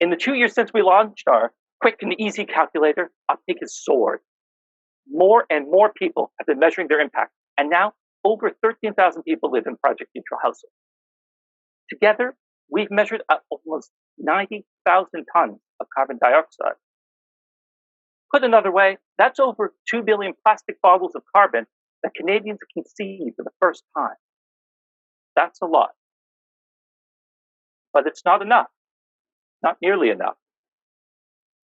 E: In the 2 years since we launched our quick and easy calculator, uptake has soared. More and more people have been measuring their impact, and now over 13,000 people live in Project Neutral households. Together, we've measured almost 90,000 tons of carbon dioxide. Put another way, that's over 2 billion plastic bottles of carbon that Canadians can see for the first time. That's a lot. But it's not enough, not nearly enough.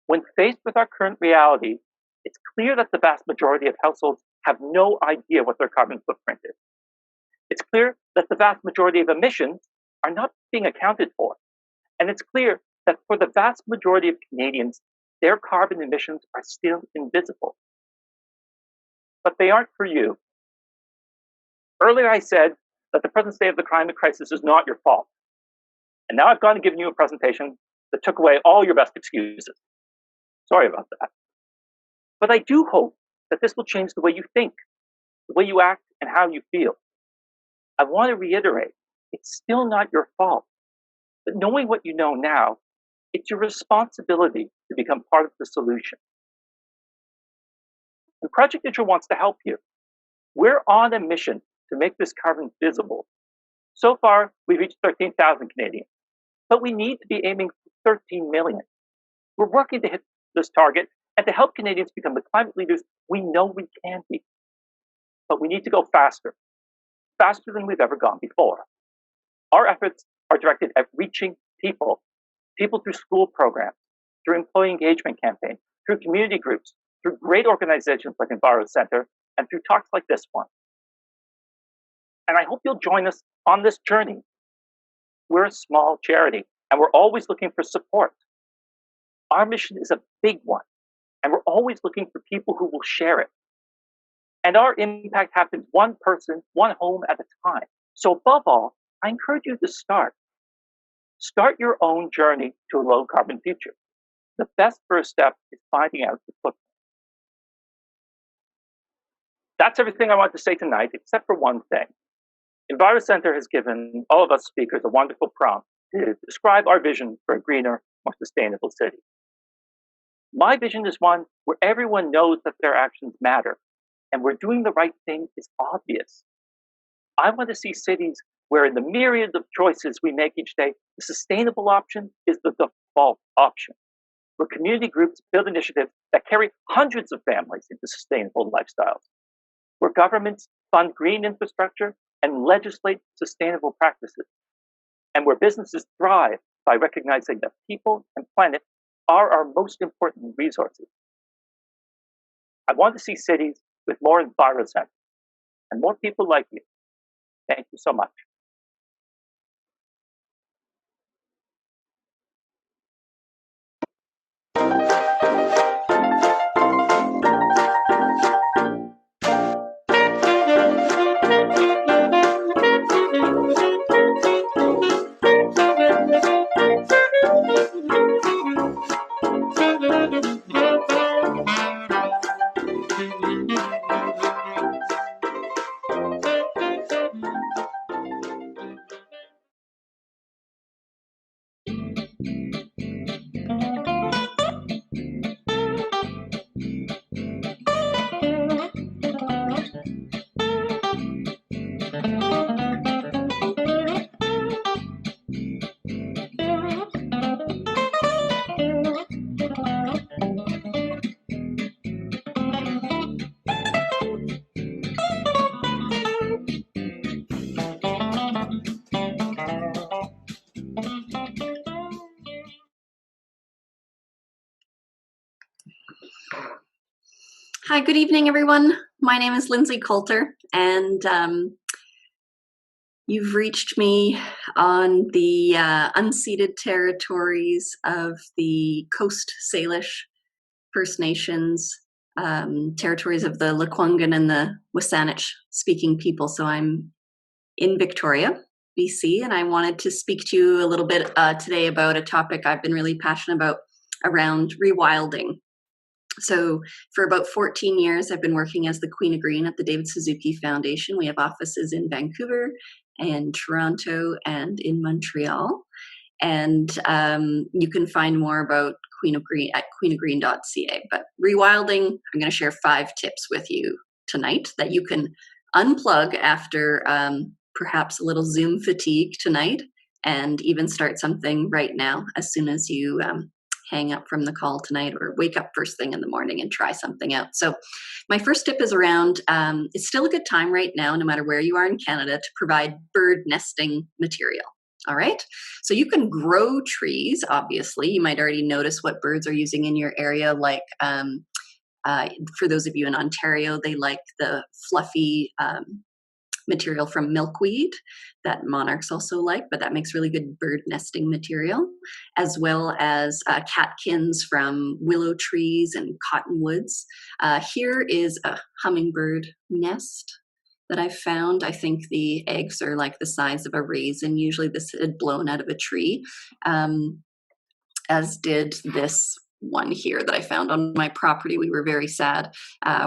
E: When faced with our current reality, it's clear that the vast majority of households have no idea what their carbon footprint is. It's clear that the vast majority of emissions are not being accounted for. And it's clear that for the vast majority of Canadians, their carbon emissions are still invisible. But they aren't for you. Earlier I said that the present state of the climate crisis is not your fault. And now I've gone and given you a presentation that took away all your best excuses. Sorry about that. But I do hope that this will change the way you think, the way you act, and how you feel. I want to reiterate, it's still not your fault. But knowing what you know now, it's your responsibility to become part of the solution. And Project Neutral wants to help you. We're on a mission to make this carbon visible. So far, we've reached 13,000 Canadians, but we need to be aiming for 13 million. We're working to hit this target and to help Canadians become the climate leaders we know we can be. But we need to go faster, faster than we've ever gone before. Our efforts are directed at reaching people through school programs, through employee engagement campaigns, through community groups, through great organizations like EnviroCentre, and through talks like this one. And I hope you'll join us on this journey. We're a small charity, and we're always looking for support. Our mission is a big one, and we're always looking for people who will share it. And our impact happens one person, one home at a time. So above all, I encourage you to start. Start your own journey to a low carbon future. The best first step is finding out the footprint. That's everything I want to say tonight, except for one thing. EnviroCentre has given all of us speakers a wonderful prompt to describe our vision for a greener, more sustainable city. My vision is one where everyone knows that their actions matter, and where doing the right thing is obvious. I want to see cities where in the myriad of choices we make each day, the sustainable option is the default option, where community groups build initiatives that carry hundreds of families into sustainable lifestyles, where governments fund green infrastructure and legislate sustainable practices, and where businesses thrive by recognizing that people and planet are our most important resources. I want to see cities with more EnviroCentre and more people like you. Thank you so much.
F: Hi, good evening, everyone. My name is Lindsay Coulter, and you've reached me on the unceded territories of the Coast Salish First Nations, territories of the Lekwungen and the Wasanich speaking people. So I'm in Victoria, BC, and I wanted to speak to you a little bit today about a topic I've been really passionate about around rewilding. So for about 14 years, I've been working as the Queen of Green at the David Suzuki Foundation. We have offices in Vancouver and Toronto and in Montreal. And you can find more about Queen of Green at queenofgreen.ca. But rewilding, I'm going to share 5 tips with you tonight that you can unplug after perhaps a little Zoom fatigue tonight, and even start something right now as soon as you hang up from the call tonight, or wake up first thing in the morning and try something out. So my first tip is around, it's still a good time right now, no matter where you are in Canada, to provide bird nesting material. All right. So you can grow trees, obviously. You might already notice what birds are using in your area. Like for those of you in Ontario, they like the fluffy material from milkweed that monarchs also like, but that makes really good bird nesting material, as well as catkins from willow trees and cottonwoods. Here is a hummingbird nest that I found. I think the eggs are like the size of a raisin. Usually this had blown out of a tree, as did this one here that I found on my property. We were very sad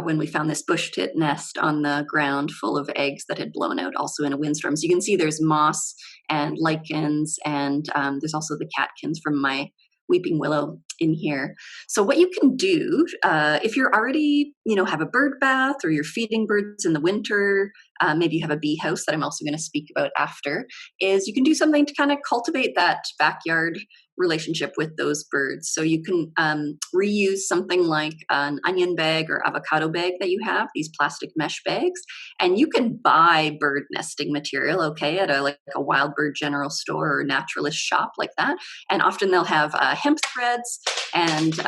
F: when we found this bush tit nest on the ground full of eggs that had blown out also in a windstorm. So you can see there's moss and lichens, and there's also the catkins from my weeping willow in here. So what you can do, if you're already, have a bird bath, or you're feeding birds in the winter, maybe you have a bee house that I'm also going to speak about after, is you can do something to kind of cultivate that backyard relationship with those birds. So you can reuse something like an onion bag or avocado bag that you have, these plastic mesh bags, and you can buy bird nesting material, okay, at a wild bird general store or naturalist shop like that. And often they'll have hemp threads and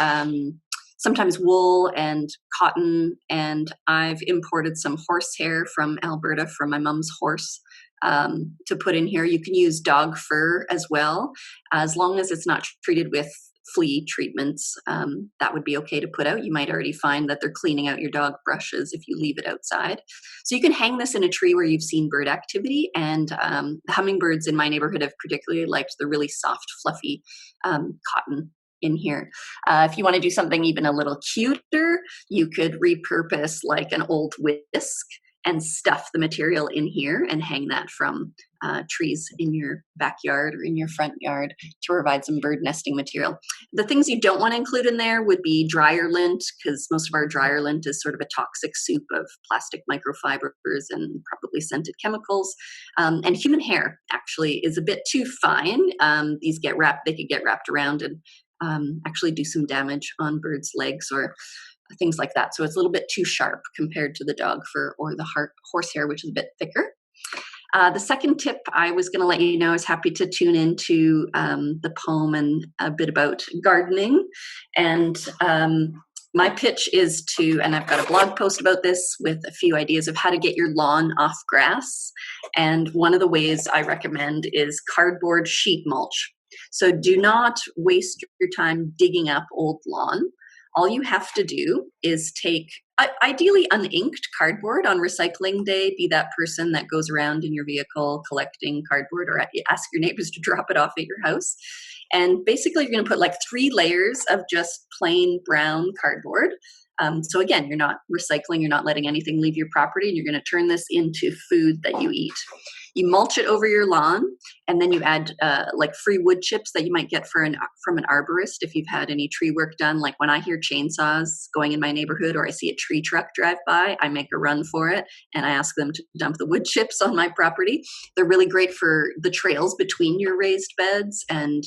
F: sometimes wool and cotton. And I've imported some horsehair from Alberta from my mom's horse to put in here. You can use dog fur as well, as long as it's not treated with flea treatments. That would be okay to put out. You might already find that they're cleaning out your dog brushes if you leave it outside. So you can hang this in a tree where you've seen bird activity, and the hummingbirds in my neighborhood have particularly liked the really soft, fluffy cotton in here. If you want to do something even a little cuter, you could repurpose like an old whisk and stuff the material in here and hang that from trees in your backyard or in your front yard to provide some bird nesting material. The things you don't want to include in there would be dryer lint, because most of our dryer lint is sort of a toxic soup of plastic microfibers and probably scented chemicals. And human hair actually is a bit too fine. These get wrapped, they could get wrapped around and actually do some damage on birds' legs or things like that. So it's a little bit too sharp compared to the dog fur or the horsehair, which is a bit thicker. The second tip I was going to let you know, I was happy to tune into the poem and a bit about gardening. And my pitch is to, and I've got a blog post about this with a few ideas of how to get your lawn off grass. And one of the ways I recommend is cardboard sheet mulch. So do not waste your time digging up old lawn. All you have to do is take, ideally uninked cardboard on recycling day. Be that person that goes around in your vehicle collecting cardboard, or ask your neighbors to drop it off at your house. And basically you're going to put like 3 layers of just plain brown cardboard. So again, you're not recycling, you're not letting anything leave your property, and you're going to turn this into food that you eat. You mulch it over your lawn, and then you add like free wood chips that you might get from an arborist if you've had any tree work done. Like when I hear chainsaws going in my neighborhood, or I see a tree truck drive by, I make a run for it and I ask them to dump the wood chips on my property. They're really great for the trails between your raised beds, and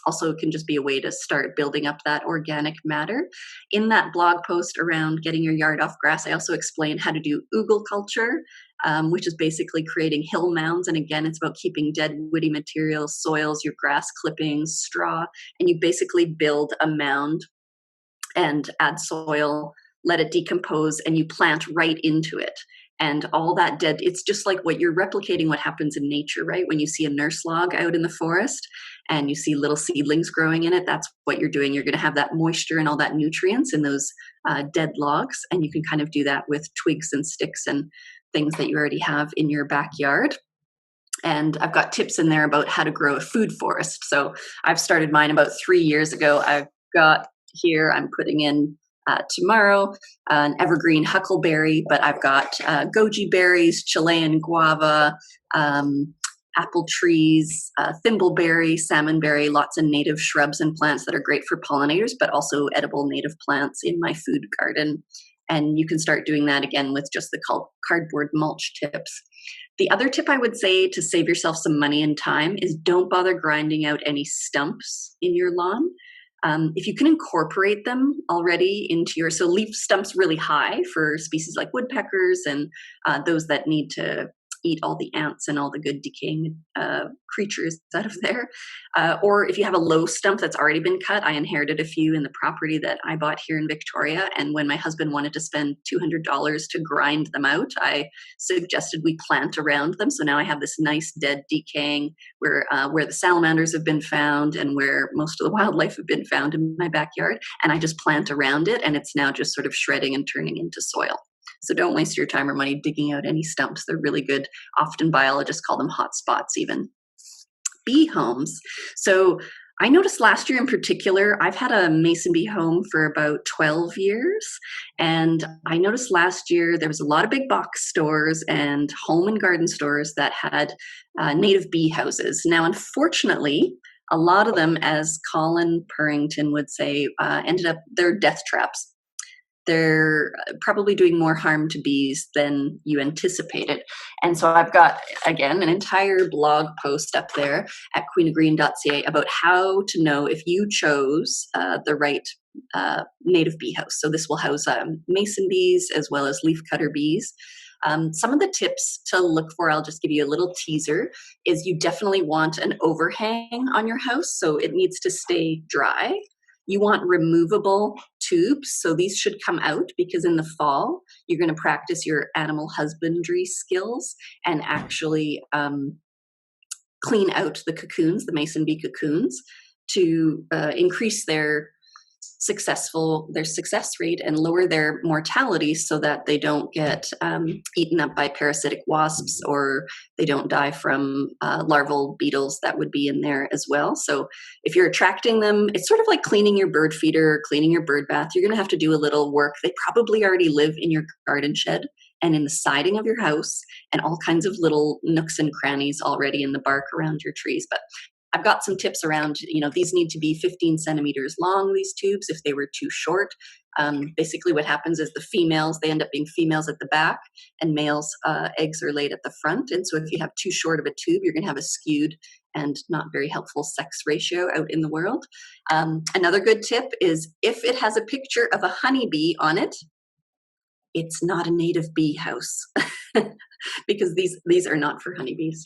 F: also it can just be a way to start building up that organic matter. In that blog post around getting your yard off grass, I also explain how to do oogle culture, which is basically creating hill mounds. And again, it's about keeping dead woody materials, soils, your grass clippings, straw, and you basically build a mound and add soil, let it decompose, and you plant right into it. And all that dead, it's just like what you're replicating what happens in nature, right? When you see a nurse log out in the forest and you see little seedlings growing in it, that's what you're doing. You're going to have that moisture and all that nutrients in those dead logs. And you can kind of do that with twigs and sticks and things that you already have in your backyard. And I've got tips in there about how to grow a food forest. So I've started mine about 3 years ago. I've got here, I'm putting in tomorrow an evergreen huckleberry, but I've got goji berries, Chilean guava, apple trees, thimbleberry, salmonberry, lots of native shrubs and plants that are great for pollinators, but also edible native plants in my food garden. And you can start doing that again with just the cardboard mulch tips. The other tip I would say to save yourself some money and time is don't bother grinding out any stumps in your lawn. If you can incorporate them already into so leave stumps really high for species like woodpeckers and those that need to eat all the ants and all the good decaying creatures out of there. Or if you have a low stump that's already been cut, I inherited a few in the property that I bought here in Victoria. And when my husband wanted to spend $200 to grind them out, I suggested we plant around them. So now I have this nice dead decaying where the salamanders have been found and where most of the wildlife have been found in my backyard. And I just plant around it, and it's now just sort of shredding and turning into soil. So don't waste your time or money digging out any stumps. They're really good. Often biologists call them hot spots even. Bee homes. So I noticed last year in particular, I've had a mason bee home for about 12 years. And I noticed last year there was a lot of big box stores and home and garden stores that had native bee houses. Now, unfortunately, a lot of them, as Colin Purrington would say, they're death traps. They're probably doing more harm to bees than you anticipated. And so I've got, again, an entire blog post up there at queenofgreen.ca about how to know if you chose the right native bee house. So this will house mason bees as well as leafcutter bees. Some of the tips to look for, I'll just give you a little teaser, is you definitely want an overhang on your house, so it needs to stay dry. You want removable tubes, so these should come out because in the fall, you're going to practice your animal husbandry skills and actually clean out the cocoons, the mason bee cocoons, to increase their success rate and lower their mortality so that they don't get eaten up by parasitic wasps or they don't die from larval beetles that would be in there as well. So if you're attracting them, it's sort of like cleaning your bird feeder, cleaning your bird bath. You're going to have to do a little work. They probably already live in your garden shed and in the siding of your house and all kinds of little nooks and crannies already in the bark around your trees. But I've got some tips around, these need to be 15 centimeters long, these tubes, if they were too short. Basically what happens is the females, they end up being females at the back and males' eggs are laid at the front. And so if you have too short of a tube, you're going to have a skewed and not very helpful sex ratio out in the world. Another good tip is if it has a picture of a honeybee on it, it's not a native bee house because these are not for honeybees.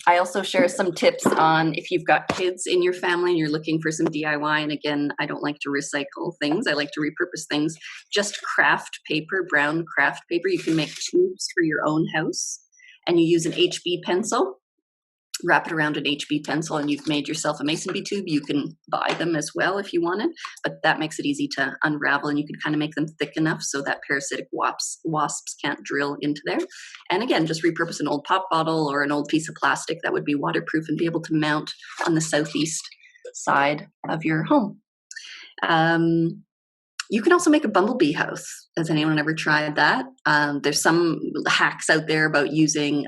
F: I also share some tips on if you've got kids in your family and you're looking for some DIY. And again, I don't like to recycle things. I like to repurpose things. Just craft paper, brown craft paper. You can make tubes for your own house and you use an HB pencil. Wrap it around an HB pencil and you've made yourself a mason bee tube. You can buy them as well if you wanted, but that makes it easy to unravel and you can kind of make them thick enough so that parasitic wasps can't drill into there. And again, just repurpose an old pop bottle or an old piece of plastic that would be waterproof and be able to mount on the southeast side of your home. You can also make a bumblebee house. Has anyone ever tried that? There's some hacks out there about using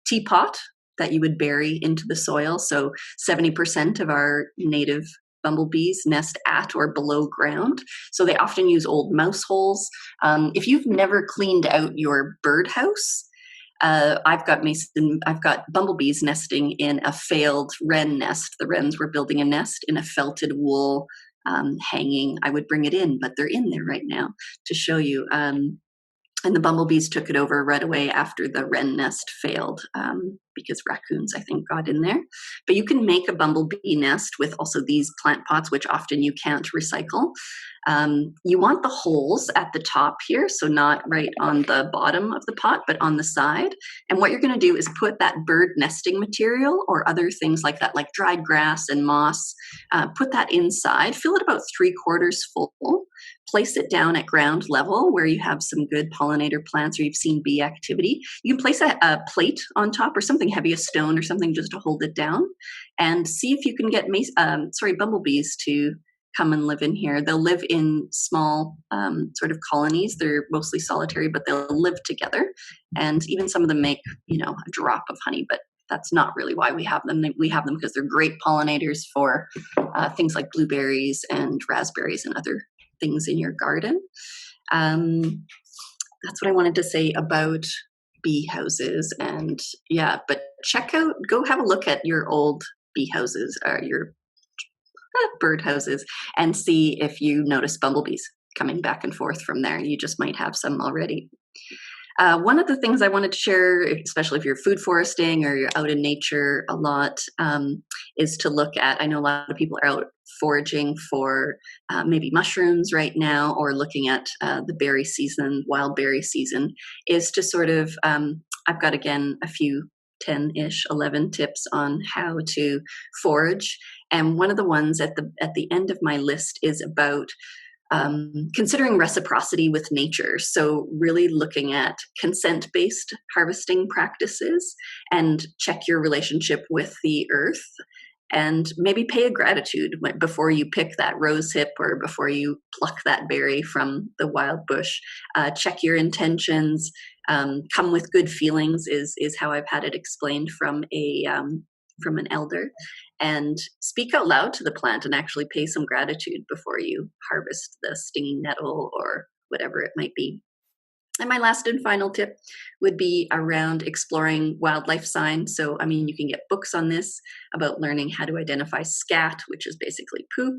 F: teapot that you would bury into the soil. So 70% of our native bumblebees nest at or below ground. So they often use old mouse holes. If you've never cleaned out your birdhouse, I've got bumblebees nesting in a failed wren nest. The wrens were building a nest in a felted wool hanging. I would bring it in, but they're in there right now to show you. And the bumblebees took it over right away after the wren nest failed because raccoons, I think, got in there. But you can make a bumblebee nest with also these plant pots, which often you can't recycle. You want the holes at the top here, so not right on the bottom of the pot, but on the side. And what you're going to do is put that bird nesting material or other things like that, like dried grass and moss, put that inside, fill it about 3/4 full, place it down at ground level where you have some good pollinator plants or you've seen bee activity. You can place a plate on top or something heavy, a stone or something just to hold it down, and see if you can get bumblebees to come and live in here. They'll live in small sort of colonies. They're mostly solitary, but they'll live together. And even some of them make, a drop of honey, but that's not really why we have them. We have them because they're great pollinators for things like blueberries and raspberries and other things in your garden. That's what I wanted to say about bee houses. And yeah, but go have a look at your old bee houses, or your bird houses, and see if you notice bumblebees coming back and forth from there. You just might have some already. One of the things I wanted to share, especially if you're food foresting or you're out in nature a lot, is to look at, I know a lot of people are out foraging for maybe mushrooms right now, or looking at the berry season, wild berry season, is to sort of, I've got again a few 10-ish, 11 tips on how to forage. And one of the ones at the end of my list is about considering reciprocity with nature. So really looking at consent-based harvesting practices, and check your relationship with the earth, and maybe pay a gratitude before you pick that rose hip or before you pluck that berry from the wild bush. Check your intentions. Come with good feelings is how I've had it explained from an elder. And speak out loud to the plant and actually pay some gratitude before you harvest the stinging nettle or whatever it might be. And my last and final tip would be around exploring wildlife signs. So, I mean, you can get books on this, about learning how to identify scat, which is basically poop,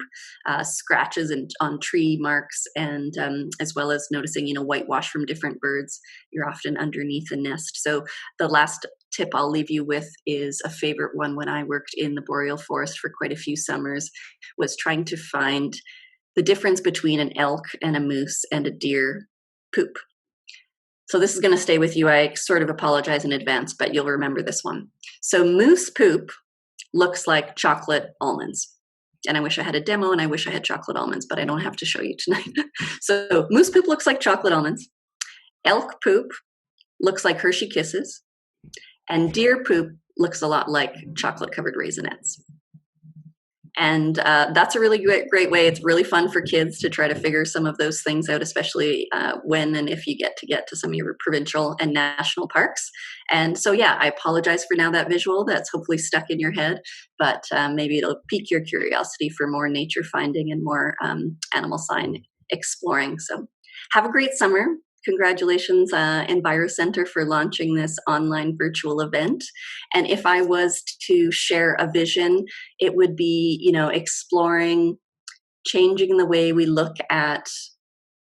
F: scratches on tree marks, and as well as noticing, whitewash from different birds. You're often underneath a nest. So the last tip I'll leave you with is a favorite one when I worked in the boreal forest for quite a few summers, was trying to find the difference between an elk and a moose and a deer poop. So this is going to stay with you. I sort of apologize in advance, but you'll remember this one. So moose poop looks like chocolate almonds. And I wish I had a demo and I wish I had chocolate almonds, but I don't have to show you tonight. So moose poop looks like chocolate almonds. Elk poop looks like Hershey Kisses. And deer poop looks a lot like chocolate covered Raisinets. And that's a really great way. It's really fun for kids to try to figure some of those things out, especially when and if you get to some of your provincial and national parks. And so, yeah, I apologize for now that visual that's hopefully stuck in your head, but maybe it'll pique your curiosity for more nature finding and more animal sign exploring. So have a great summer. Congratulations, EnviroCentre, for launching this online virtual event. And if I was to share a vision, it would be, exploring, changing the way we look at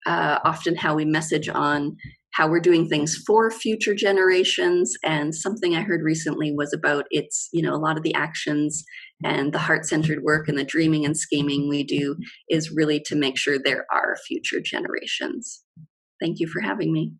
F: often how we message on how we're doing things for future generations. And something I heard recently was about a lot of the actions and the heart-centered work and the dreaming and scheming we do is really to make sure there are future generations. Thank you for having me.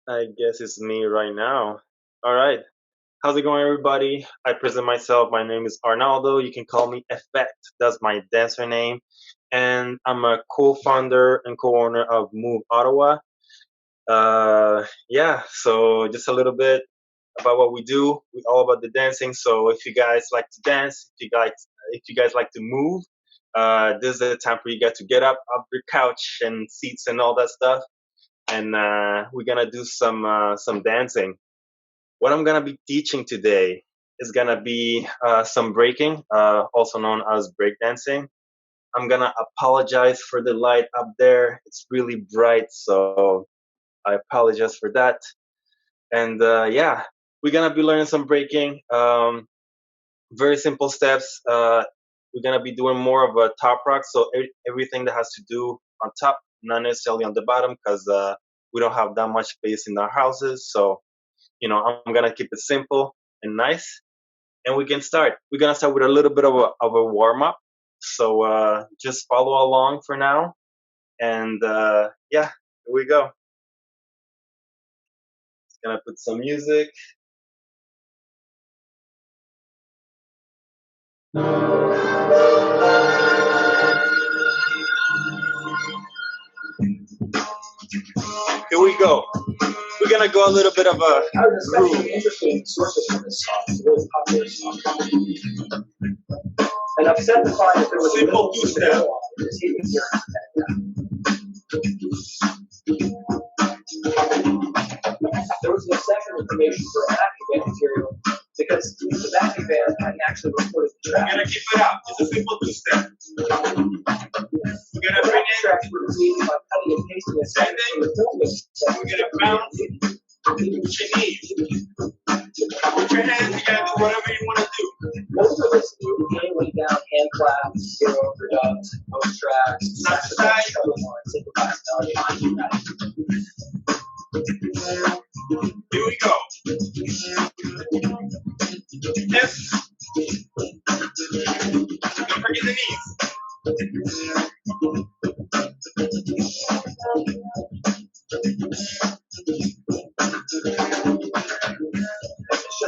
G: I guess it's me right now. All right. How's it going, everybody? I present myself. My name is Arnaldo. You can call me Effect. That's my dancer name. And I'm a co-founder and co-owner of Move Ottawa. Yeah, so just a little bit about what we do. We're all about the dancing. So if you guys like to dance, if you guys like to move, this is the time for you guys to get up off your couch and seats and all that stuff. And we're gonna do some dancing. What I'm gonna be teaching today is gonna be some breaking, also known as breakdancing. I'm gonna apologize for the light up there. It's really bright, so I apologize for that. And yeah, we're gonna be learning some breaking. Very simple steps. We're gonna be doing more of a top rock, so everything that has to do on top, not necessarily on the bottom, because we don't have that much space in our houses. So, I'm gonna keep it simple and nice, and we can start. We're gonna start with a little bit of a warm up. So just follow along for now. And yeah, here we go. Just gonna put some music. Here we go. We're gonna go a little bit of a groove.
H: Interesting sources for this song. It's a really popular song. And upset to find that there was
G: Simple two-step.
H: There was no second information for a backing band material because the backing band hadn't actually recorded the track.
G: We're gonna keep it up. It's a simple two-step. We're gonna bring it.
H: Tracks were created by cutting and pasting a
G: Same thing. We're gonna bounce with your knees. With your hands, you gotta do whatever you wanna do.
H: Most of us do mainly down hand claps, hero overdubs, post tracks,
G: Side to side.
H: synchronized melody.
G: Here we go. Yes. Don't forget the knees.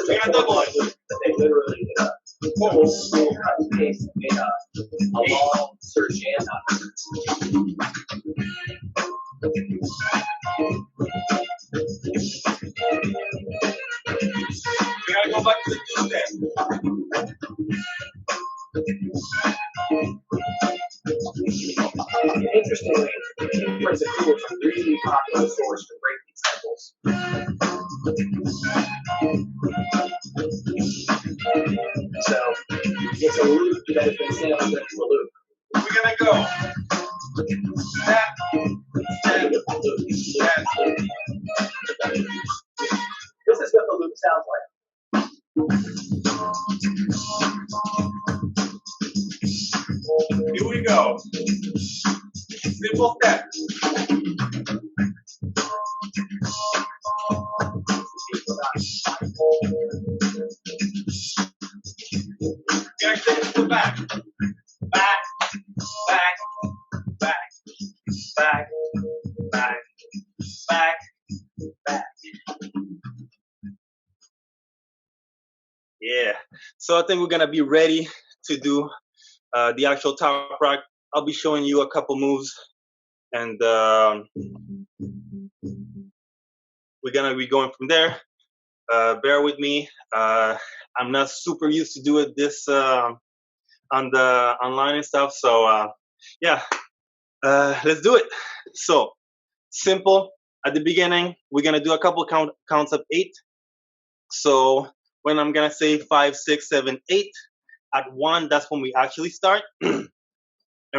G: We're gonna double it.
H: That they literally did a full school cut and paste and made a long search and
G: We gotta go back to the two-step.
H: Interestingly, Prince of Cool is a really popular source for breakbeat samples. So it's a loop that has been sampled into a loop.
G: We're gonna go. Step, step, step.
H: This is what the loop sounds like.
G: Here we go. Simple step. Gonna take it to the back. Back, back, back, back, back, back, back. Yeah. So I think we're gonna be ready to do the actual top rock. I'll be showing you a couple moves, and we're gonna be going from there. Bear with me. I'm not super used to do it this on the online and stuff. So yeah, let's do it. So simple. At the beginning, we're gonna do a couple counts of 8. So when I'm gonna say 5, 6, 7, 8, at 1, that's when we actually start. And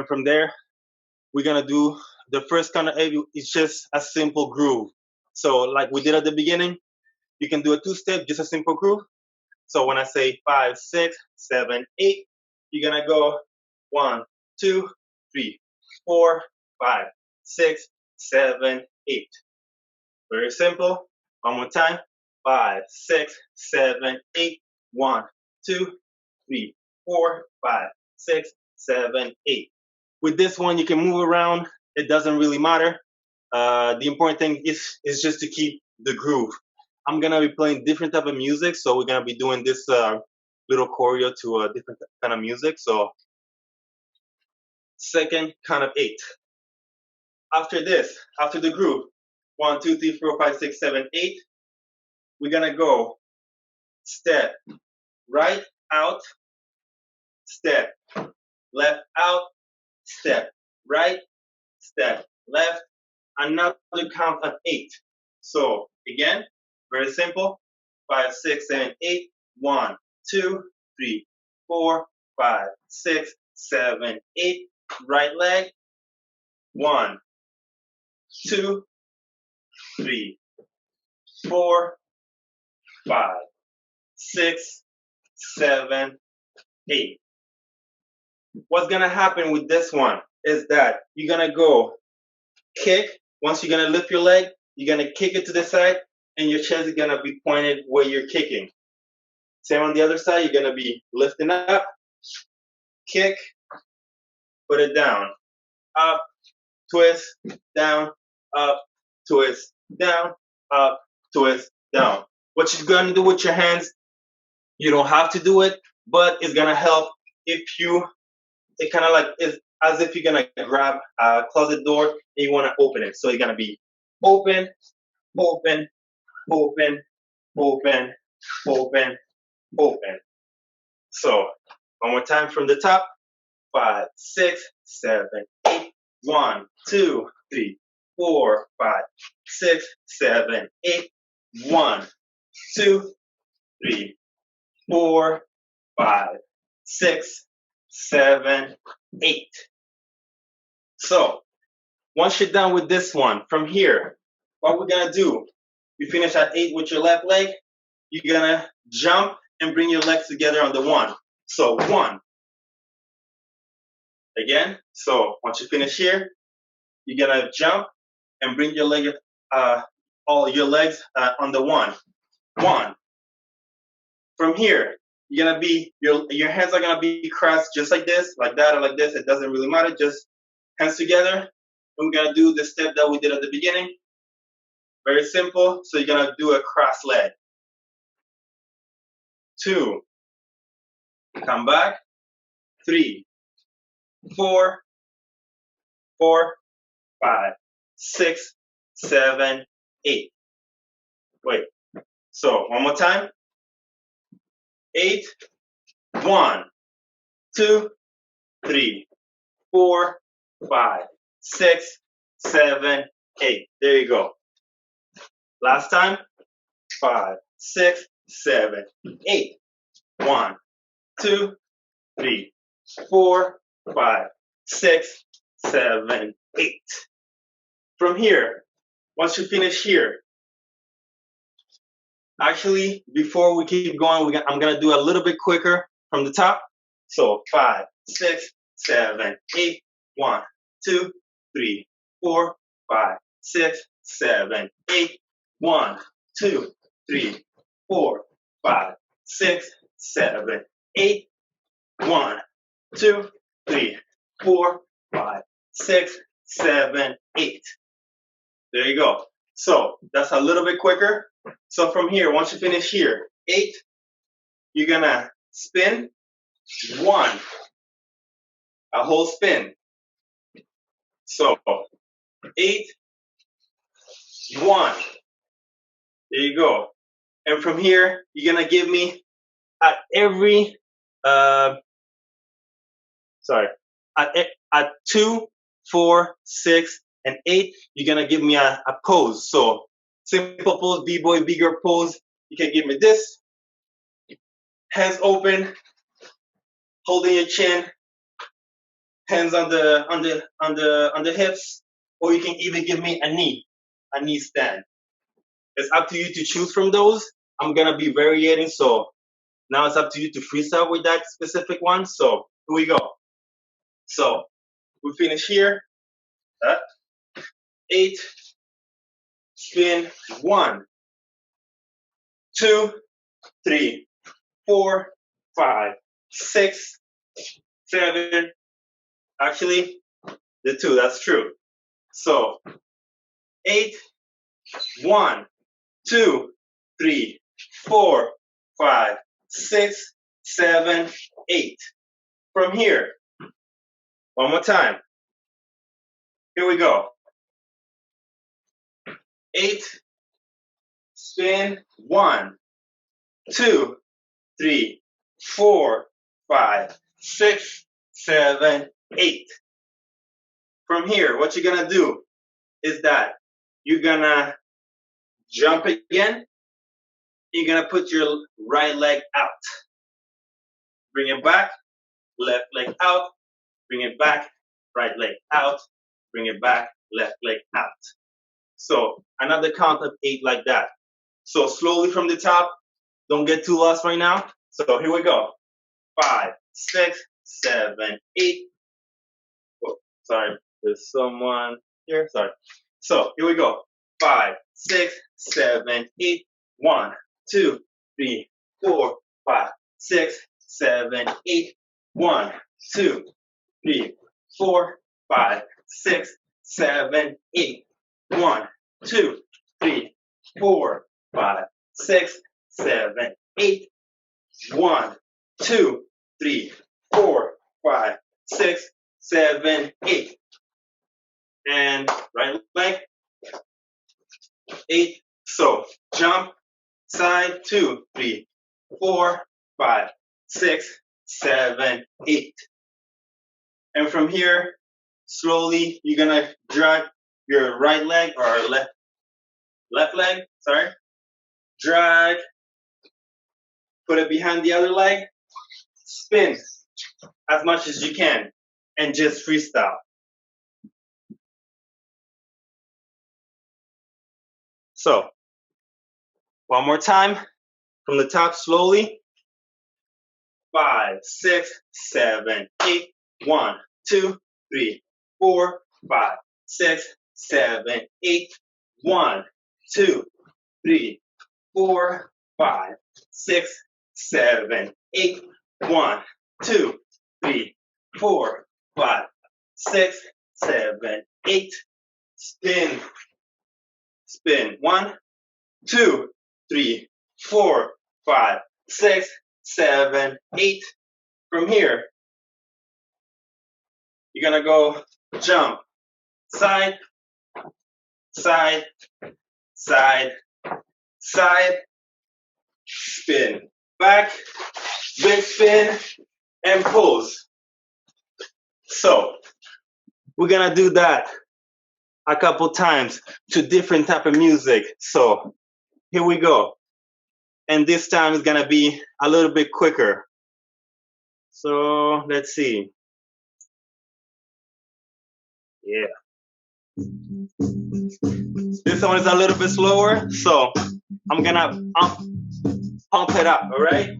G: from there, we're gonna do the first count of 8. It's just a simple groove. So like we did at the beginning, you can do a 2-step, just a simple groove. So when I say 5, 6, 7, 8, you're gonna go 1, 2, 3, 4, 5, 6, 7, 8. Very simple. One more time. 5, 6, 7, 8. 1, 2, 3, 4, 5, 6, 7, 8. With this one, you can move around. It doesn't really matter. The important thing is just to keep the groove. I'm gonna be playing different type of music, so we're gonna be doing this little choreo to a different kind of music. So second count of 8. After this, after the groove, 1, 2, 3, 4, 5, 6, 7, 8. We're gonna go step right out, step left out, step right, step left. Another count of 8. So again, very simple. 5, 6, 7, 8. 1, 2, 3, 4, 5, 6, 7, 8. Right leg. 1, 2, 3, 4, 5, 6, 7, 8. What's gonna happen with this one is that you're gonna go kick. Once you're gonna lift your leg, you're gonna kick it to the side, and your chest is gonna be pointed where you're kicking. Same on the other side, you're gonna be lifting up, kick, put it down, up, twist, down, up, twist, down, up, twist, down. What you're gonna do with your hands, you don't have to do it, but it's gonna help if you, it kind of like, it's as if you're gonna grab a closet door and you wanna open it. So you're gonna be open, open, open, open, open, open. So one more time from the top. 5, 6, 7, 8. 1, 2, 3, 4, 5, 6, 7, 8. 1, 2, 3, 4, 5, 6, 7, 8. So once you're done with this one, from here, what we're gonna do, you finish at 8 with your left leg, you're gonna jump and bring your legs together on the 1. So 1. Again, so once you finish here, you're gonna jump and bring your leg, all your legs on the 1. 1. From here, you're gonna be, your hands are gonna be crossed just like this, like that, or like this. It doesn't really matter. Just hands together. And we're gonna do the step that we did at the beginning. Very simple. So you're gonna do a cross leg. 2. Come back. 3, 4, 4, 5, 6, 7, 8. Wait. So one more time. 8. 1, 2, 3, 4, 5, 6, 7, 8. There you go. Last time. 5, 6, 7, 8. 1, 2, 3, 4, 5, 6, 7, 8. From here, once you finish here, actually, before we keep going, I'm going to do a little bit quicker from the top. So 5, 6, 7, 8. 1, 2, 3, 4, 5, 6, 7, 8. 1, 2, 3, 4, 5, 6, 7, 8. 1, 2, 3, 4, 5, 6, 7, 8. There you go. So that's a little bit quicker. So from here, once you finish here, 8, you're gonna spin 1, a whole spin. So 8, 1. There you go. And from here, you're gonna give me at every at 2, 4, 6, and 8, you're gonna give me a pose. So simple pose, B-boy, bigger pose. You can give me this. Hands open, holding your chin, hands on the hips, or you can even give me a knee stand. It's up to you to choose from those. I'm gonna be varying, so now it's up to you to freestyle with that specific one. So here we go. So we finish here. 8, spin 1, 2, 3, 4, 5, 6, 7. Actually, the 2, that's true. So 8, 1, 2, 3, 4, 5, 6, 7, 8. From here, one more time. Here we go. 8, spin 1, 2, 3, 4, 5, 6, 7, 8. From here, what you're gonna do is that you're gonna jump again. You're gonna put your right leg out. Bring it back, left leg out. Bring it back, right leg out. Bring it back, left leg out. So another count of 8 like that. So slowly from the top. Don't get too lost right now. So here we go. 5, 6, 7, 8. Oh, sorry, there's someone here. Sorry. So here we go. 5, 6, 7, 8. 1, 2, 3, 4, 5, 6, 7, 8. 1, 2, 3, 4, 5, 6, 7, 8. 1, 2, 3, 4, 5, 6, 7, 8. 1, 2, 3, 4, 5, 6, 7, 8. And right leg, 8. So jump, side, 2, 3, 4, 5, 6, 7, 8. And from here, slowly, you're gonna drag your right leg or left leg, sorry. Drag, put it behind the other leg, spin as much as you can, and just freestyle. So, one more time, from the top slowly. 5, 6, 7, 8. 1, 2, 3, 4, 5, 6, 7, 8. 1, 2, 3, 4, 5, 6, 7, 8. 1, 2, 3, 4, 5, 6, 7, 8. Spin. Spin. 1, 2, 3, 4, 5, 6, 7, 8. From here, you're gonna go jump, side, side, side, side, spin, back, big spin, and pose. So, we're gonna do that a couple times to different type of music. So, here we go. And this time is gonna be a little bit quicker. So, let's see. Yeah. This one is a little bit slower, so I'm gonna pump it up, all right?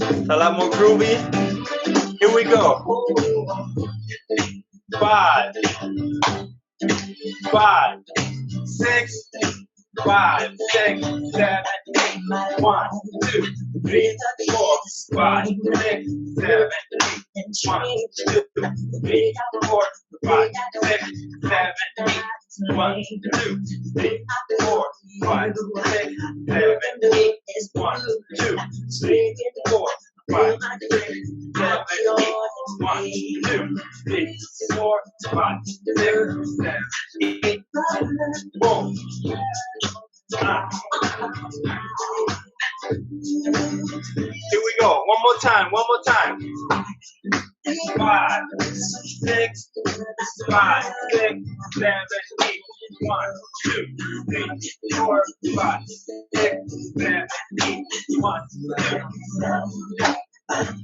G: It's a lot more groovy. Here we go. 5, 5, 6, 5, 6, 7, 8. 1, 2, 3, 4, 5, 6, 7, 8. 1, 2, 3, 4, 5, 6, 7, 8. 1, 2, 3, 4, 5, 6, 7, 8. 1, 2, 3, 4, 5, 6, 7, 8. 1, 2, 3, 4, 5, 6, 7, 8. Boom. Here we go. One more time. One more time. 5, 6, 5, 6, 7, 8. 1, 2, 3, 4, 5, 6, 7, 8. 1, 2.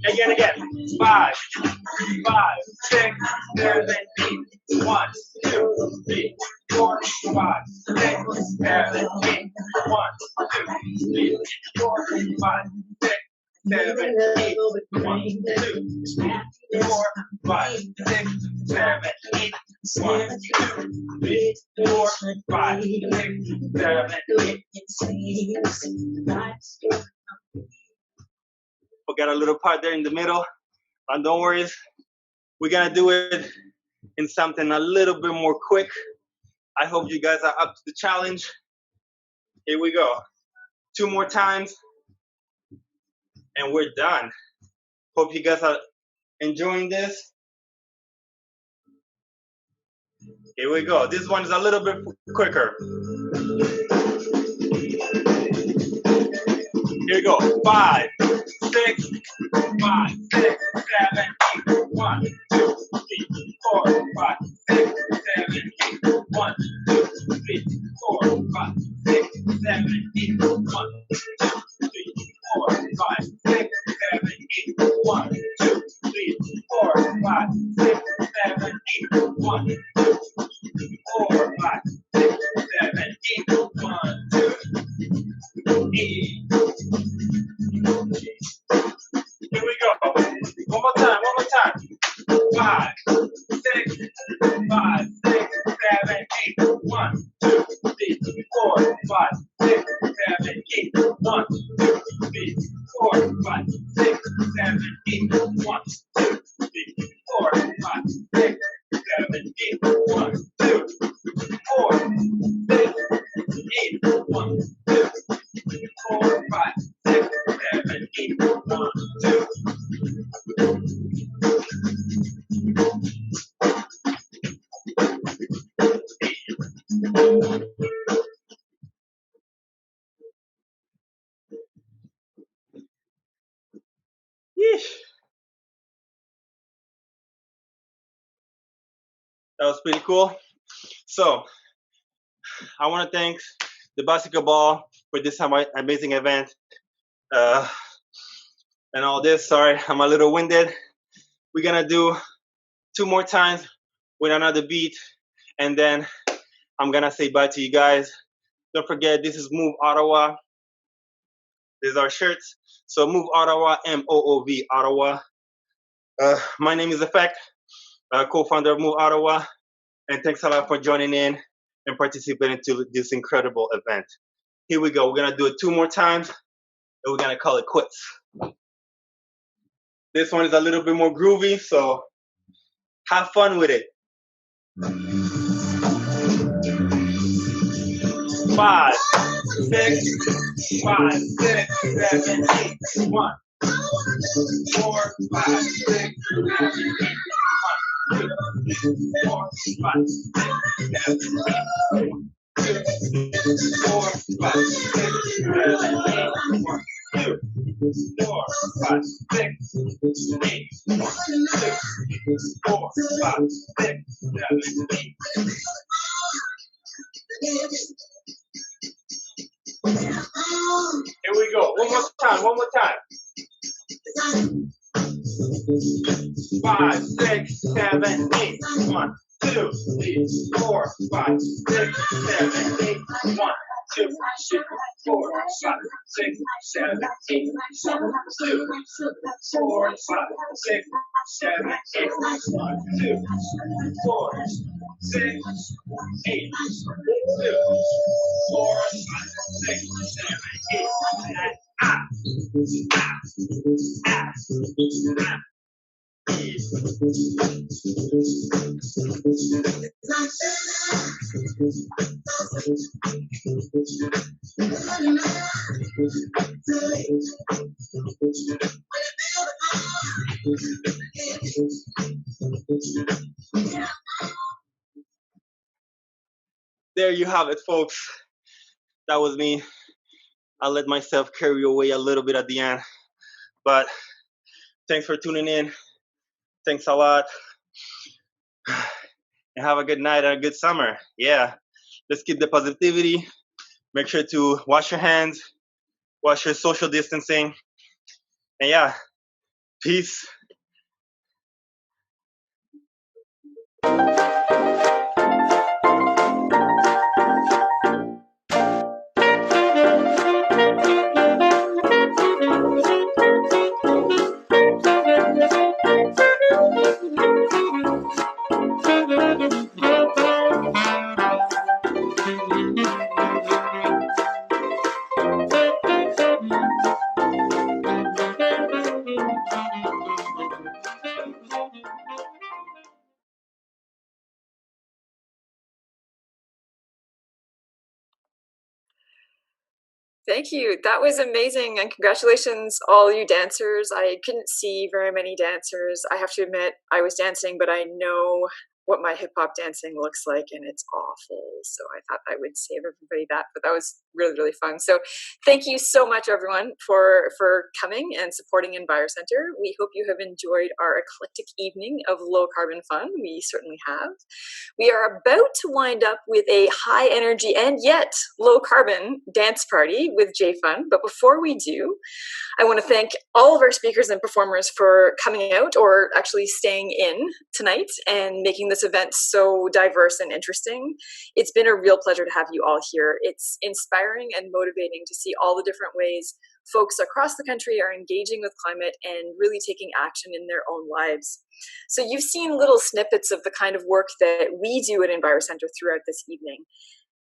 G: Again. 5, 5, 6, 7, 8. 1, 2, 3, 4, 5, 6, 7, 8. 1, 2, 3, 4, 5, 6, 7, 8. 1, 2, 3, 4, 5, 6, 7, 8. 1, 2, 3, 4, 5, 6, 7, 8. We got a little part there in the middle, but don't worry, we're gonna do it in something a little bit more quick. I hope you guys are up to the challenge. Here we go. 2 more times, and we're done. Hope you guys are enjoying this. Here we go. This one is a little bit quicker. Here we go. 5, 6, 5, 6, 7, 8. 1, 2, 3, 4, 5, 6, 7, 8. 1, 2, 3, 4, 5, 6, 7, 8. 1, 2, 3, 4, 5, 6, 7, 8. 1, 2, 3, 4, 5, 6, 7, 8. 1, 2, 4, 5, 6, 7, 8. 1, 2, 8. Here we go. One more time. 5, 6, 5, 6, 7, 8. 1, 2, 3, 4, 5, 6, 7, 8. 1, 2, 3, 4, 5, 6, 7, 8. 1, 2, 3, Yeesh. That was pretty cool. So I want to thank the basketball for this amazing event and all this. Sorry, I'm a little winded. We're gonna do 2 more times with another beat, and then I'm gonna say bye to you guys. Don't forget, this is Move Ottawa. These are our shirts. So Move Ottawa, MOOV Ottawa. My name is Effect, co-founder of Move Ottawa, and thanks a lot for joining in and participating to this incredible event. Here we go. We're gonna do it 2 more times, and we're gonna call it quits. This one is a little bit more groovy, so have fun with it. 5, 6, 5, 6, 7, 8, 1, 4, 5, 6, 7, 8, 1, 2, 4, 5, 6, 7, 8, 2, 4, 5, 6, 7, 8, 1, 2, 4, 5, 6, 8, 1, 2, 4, 5, 6, 7, 8. Here we go. One more time. 5, 6, 7, 8. 1, 2, 3, 4, 5, 6, 7, 8. 1, 2, 3, 4, 5, 6, 7, 8. 2, 4, 5, 6, 7, 8. 1, 2, 4, 6, 8. 2, 4, 5, 6, 7, 8. There you have it, folks. That was me. I let myself carry away a little bit at the end. But thanks for tuning in. Thanks a lot. And have a good night and a good summer. Yeah. Let's keep the positivity. Make sure to wash your hands, wash your social distancing. And yeah, peace.
A: Thank you. That was amazing, and congratulations, all you dancers. I couldn't see very many dancers. I have to admit, I was dancing, but I know what my hip hop dancing looks like, and it's awful. So I thought I would save everybody that, but that was really, really fun. So thank you so much, everyone, for coming and supporting EnviroCentre. We hope you have enjoyed our eclectic evening of low carbon fun. We certainly have. We are about to wind up with a high energy and yet low carbon dance party with JFun. But before we do, I want to thank all of our speakers and performers for coming out, or actually staying in tonight, and making this event so diverse and interesting. It's been a real pleasure to have you all here. It's inspiring and motivating to see all the different ways folks across the country are engaging with climate and really taking action in their own lives. So you've seen little snippets of the kind of work that we do at EnviroCentre throughout this evening.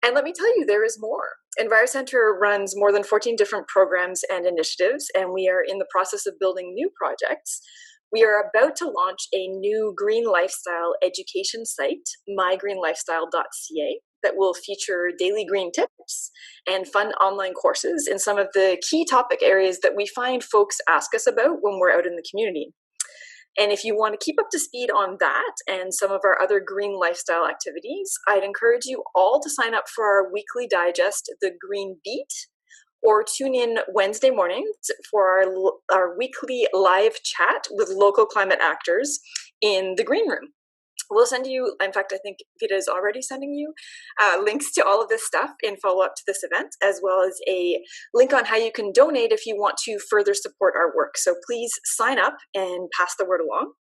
A: And let me tell you, there is more. EnviroCentre runs more than 14 different programs and initiatives, and we are in the process of building new projects. We are about to launch a new green lifestyle education site, mygreenlifestyle.ca, that will feature daily green tips and fun online courses in some of the key topic areas that we find folks ask us about when we're out in the community. And if you want to keep up to speed on that and some of our other green lifestyle activities, I'd encourage you all to sign up for our weekly digest, The Green Beat, or tune in Wednesday mornings for our weekly live chat with local climate actors in the Green Room. We'll send you, in fact, I think Vita is already sending you links to all of this stuff in follow-up to this event, as well as a link on how you can donate if you want to further support our work. So please sign up and pass the word along.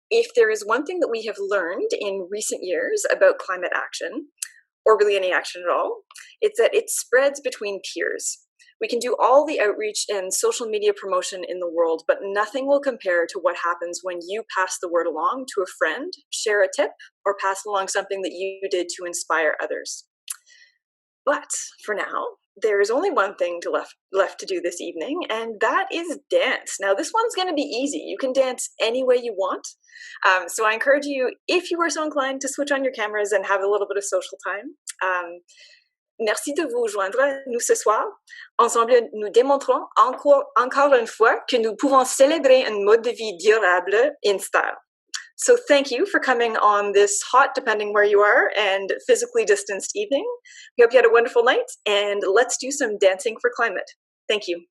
A: If there is one thing that we have learned in recent years about climate action, or really any action at all, it's that it spreads between peers. We can do all the outreach and social media promotion in the world, but nothing will compare to what happens when you pass the word along to a friend, share a tip, or pass along something that you did to inspire others. But for now, there is only one thing left to do this evening, and that is dance. Now, this one's going to be easy. You can dance any way you want. So I encourage you, if you are so inclined, to switch on your cameras and have a little bit of social time. Merci de vous joindre à nous ce soir. Ensemble, nous démontrons encore une fois que nous pouvons célébrer un mode de vie durable in style. So thank you for coming on this hot, depending where you are, and physically distanced evening. We hope you had a wonderful night, and let's do some dancing for climate. Thank you.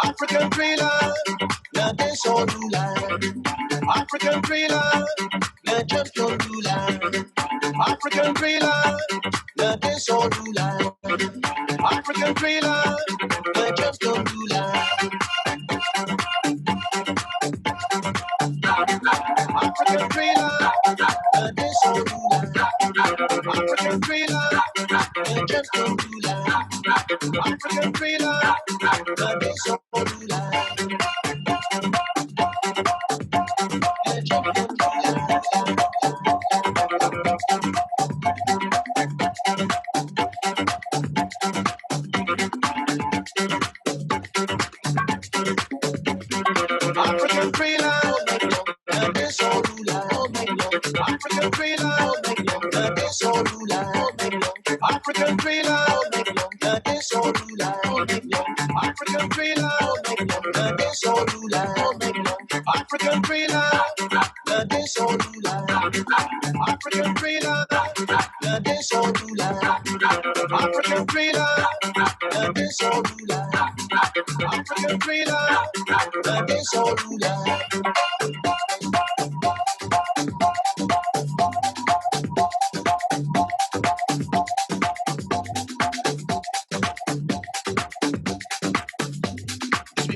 I: African thriller, le désolula. African thriller, le champion lula. African thriller, le désolula. African thriller, le champion lula. African thriller, le désolula. African thriller, le champion lula. African thriller, le désolula. African thriller, le désolula. African thriller, le désolula. African thriller, le désolula. African thriller, le désolula. African thriller, le désolula. African thriller, le désolula. African thriller, le désolula. African thriller, le désolula.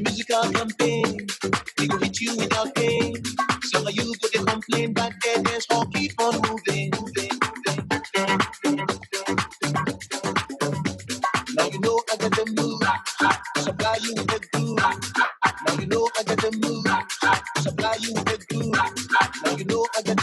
I: Musical campaign, we go hit you without pain. Some of you go to complain, but there's all keep on moving. Now you know I got the move, supply you with the groove. Now you know I got the move, supply you with the groove. Now you know I got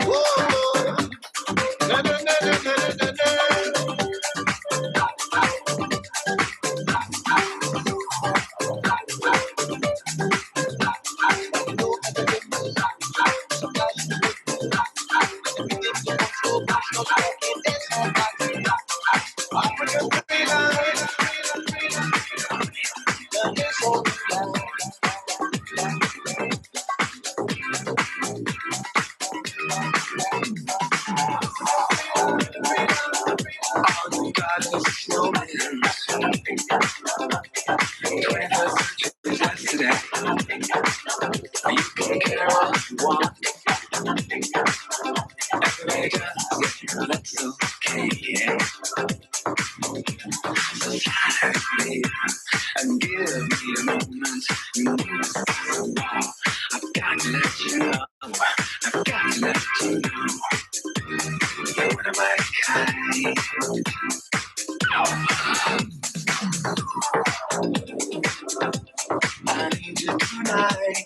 I: Oh, na na na na na na na. And give me a moment. I've got to let you know. I've got to let you know. You're one of my kind. I need you tonight.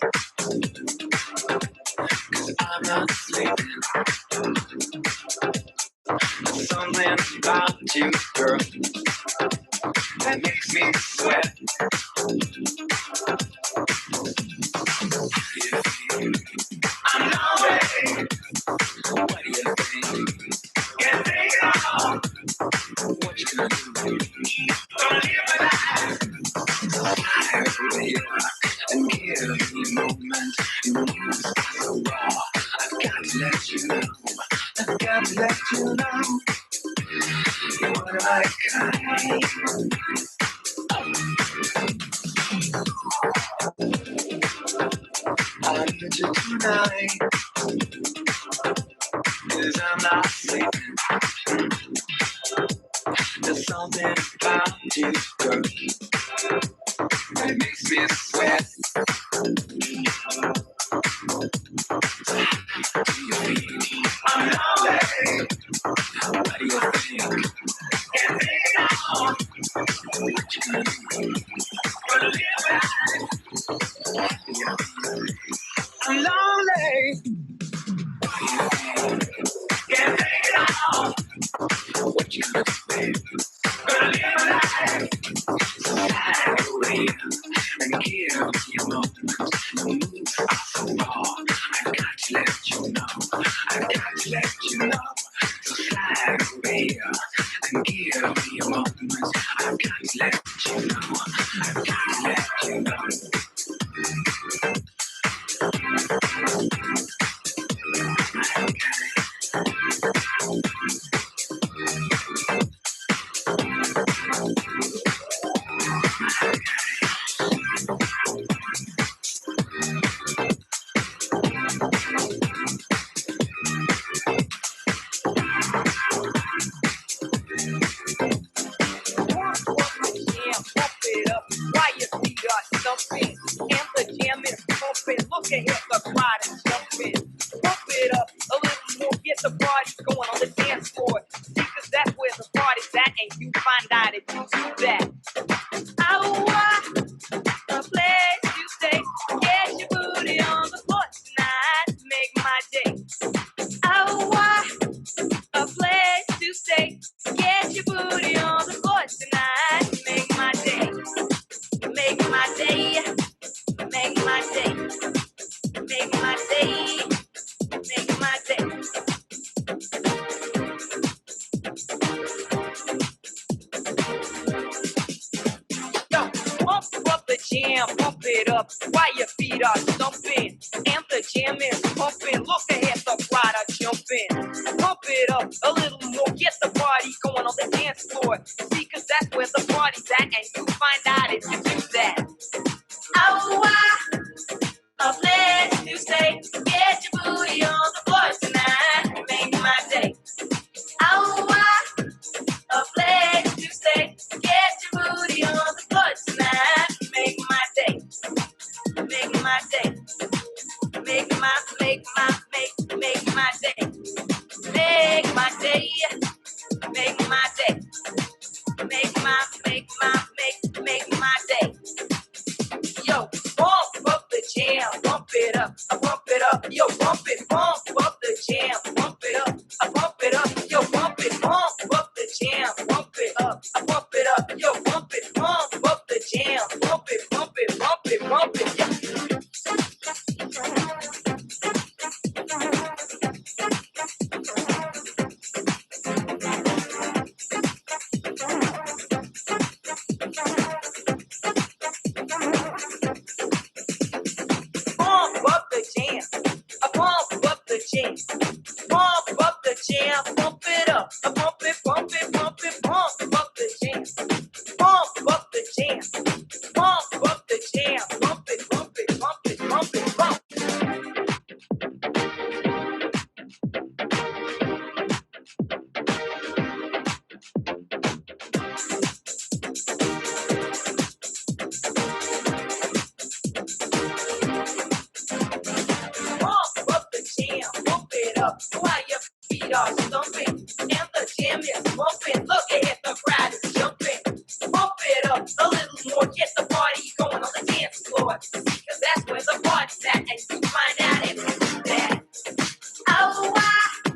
I: Cause I'm not sleeping. There's something about you, girl, that makes me sweat. I'm lonely. What do you think? Can't take it all. What you gonna do? Gonna live my life. Fly over here and give me a moment. You know it's so raw. I've got to let you know. I've got to let you know. You're one of my kind. I need you tonight. Cause I'm not sleeping. There's something about you, girl, that makes me sweat. I'm lonely. What do you think? Can't take it all. What you gonna do? Gonna live life. I'm lonely. What do you think? Can't take it all. What you gonna do, baby? Gonna live life. Fly over here and give me a moment. The moves are so raw. I've got to let you know. I've got to let you know. So fly over here and give me a moment. I've got to let you know. I've got to let you know.
J: Look ahead, the crowd is jumping. Pump it up a little more, get the party going on the dance floor. See, cause that's where the party's at, and you find out if you do that. A place to stay. Get your booty on the floor tonight. Make my day. A place to stay. Get your booty on the floor tonight. Make my day. Make my day. Make my day. Make my day. Make my day. Yo, pump up the jam, pump it up while your feet are stumping. And the jam is pumping. Look ahead, the crowd are jumping. Pump it up a little more, get the party going on the dance floor. See, cause that's where the party's at, and you find out if you do that. A place to stay. Get your booty on the floor tonight. Make my day. A place to stay. Get your booty on the floor tonight. Make my day. Make my day. Make my day. Make my day. Make my day. Make my feet are stumping and the jam is bumping. Look ahead, the crowd is jumping. Pump it up a little more, get the party going on the dance floor. Cause that's where the party's at, and you find out if you do that. Oh, why?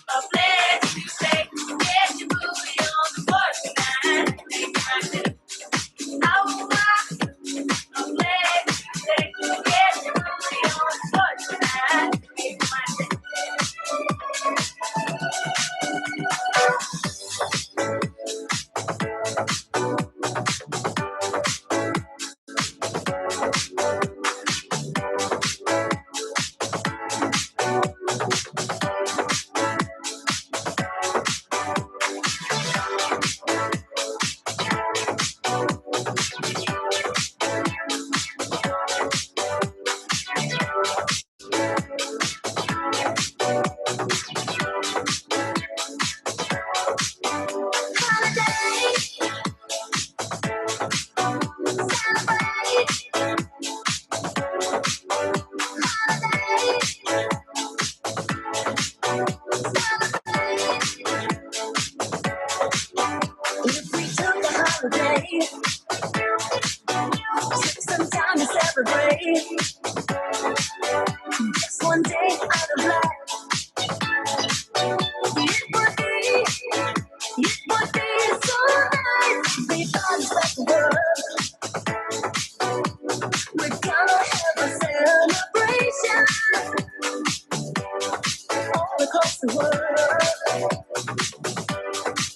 J: A place to stay. Get your booty on the floor tonight. Oh, why? A place to stay. Get your booty on the floor tonight. If we took a holiday, took some time to celebrate, just one day out of life, it would be so nice. We thought about the world, we're gonna have a celebration all across the world,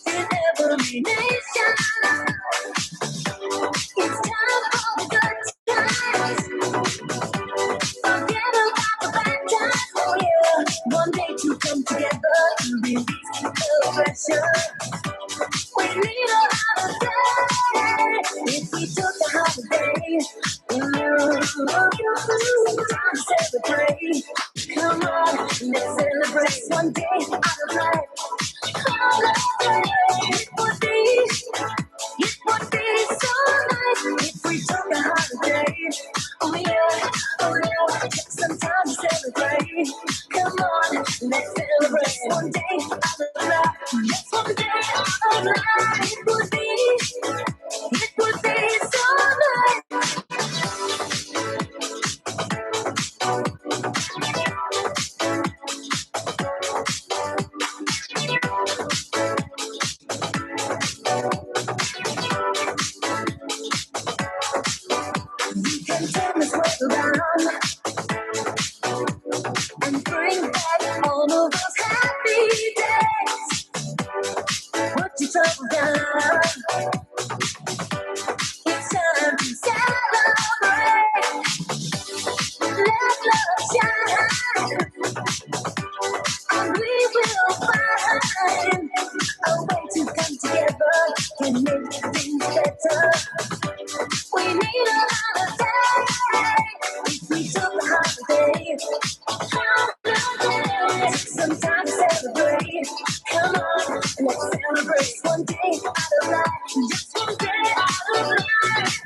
J: in every nation. It's time for the good times. Forget about the bad times. Oh yeah, one day to come together to release the pressure. We need a holiday. If we took a holiday, time to celebrate. Come on, let's celebrate one day out of life. It would be so nice if we took a holiday. Oh yeah, take some time to celebrate. Come on, let's celebrate one day out of life. Just one day out of life. It would be so nice. You can turn this world around and bring back all of those happy days. Put your trouble down. It's time to celebrate. Let love shine, and we will find a way to come together and make things better. We need a holiday. If we took a holiday, some time to celebrate. Come on, let's celebrate one day out of life. Just one day out of life.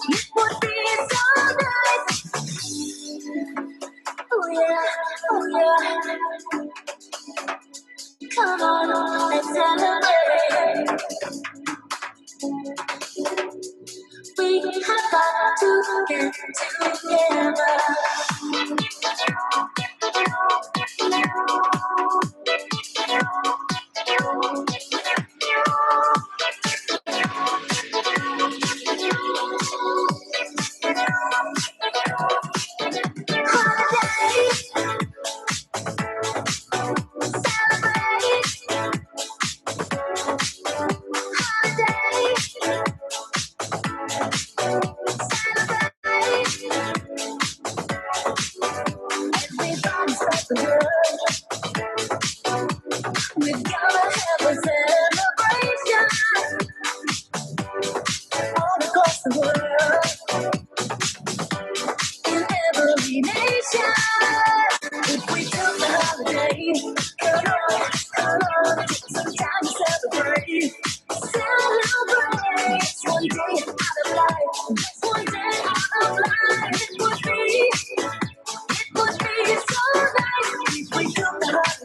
J: It would be so nice. Oh yeah. Come on, let's celebrate. We have got to get together. We've gotta have a celebration all across the world, in every nation. If we took a holiday, come on, take some time to celebrate. Celebrate one day out of life, just one day out of life. It would be so nice if we took a holiday.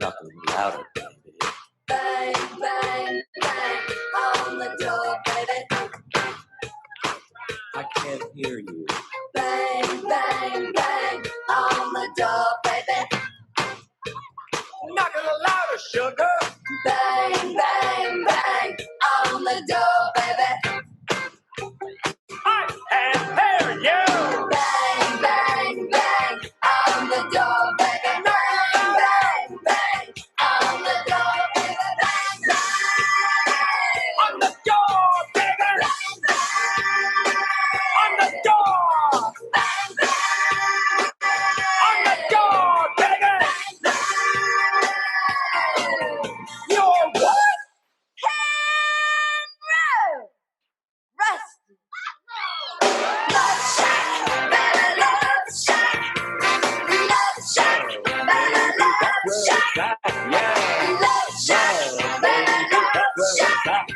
I: Knuckle louder, baby.
J: Bang, bang, bang on the door, baby.
I: I can't hear you.
J: Bang, bang, bang on the door, baby.
I: Knock a little louder, sugar.
J: Bang, bang, bang on the door, baby.
I: I can't hear you.
J: Bang, bang, bang on the door, baby. Bang, bang, bang on the door, baby. Bang, bang
I: On the door, baby.
J: bang, bang
I: On the door.
J: bang, bang
I: On the door, baby. You're what?
J: Rusty. Love Shack, better Love Shack. Love Shack, better Love Shack.
I: Yeah.
J: Love Shack, better Love Shack.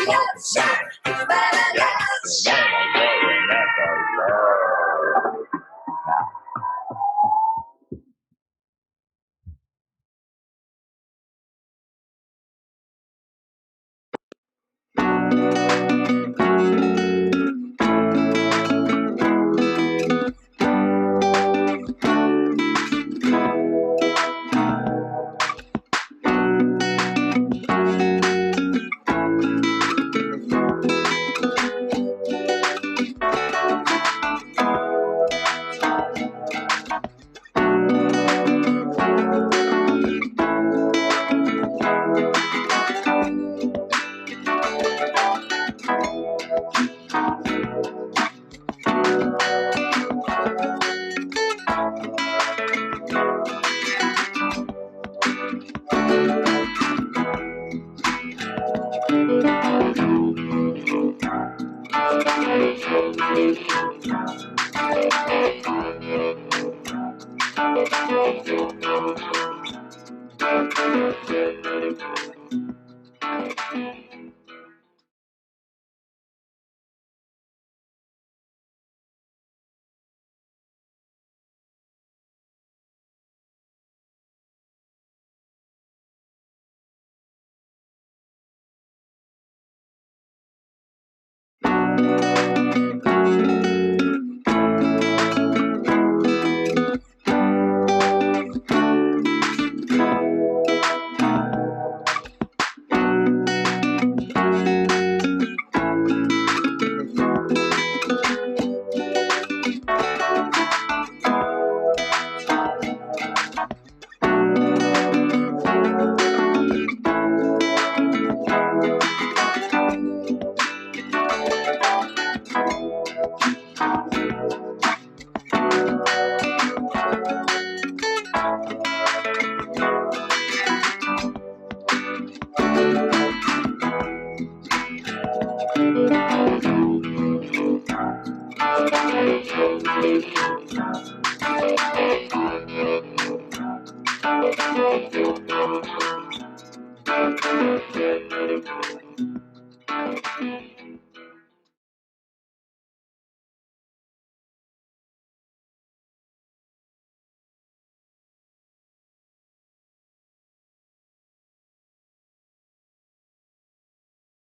J: Love Shack, better Love Shack.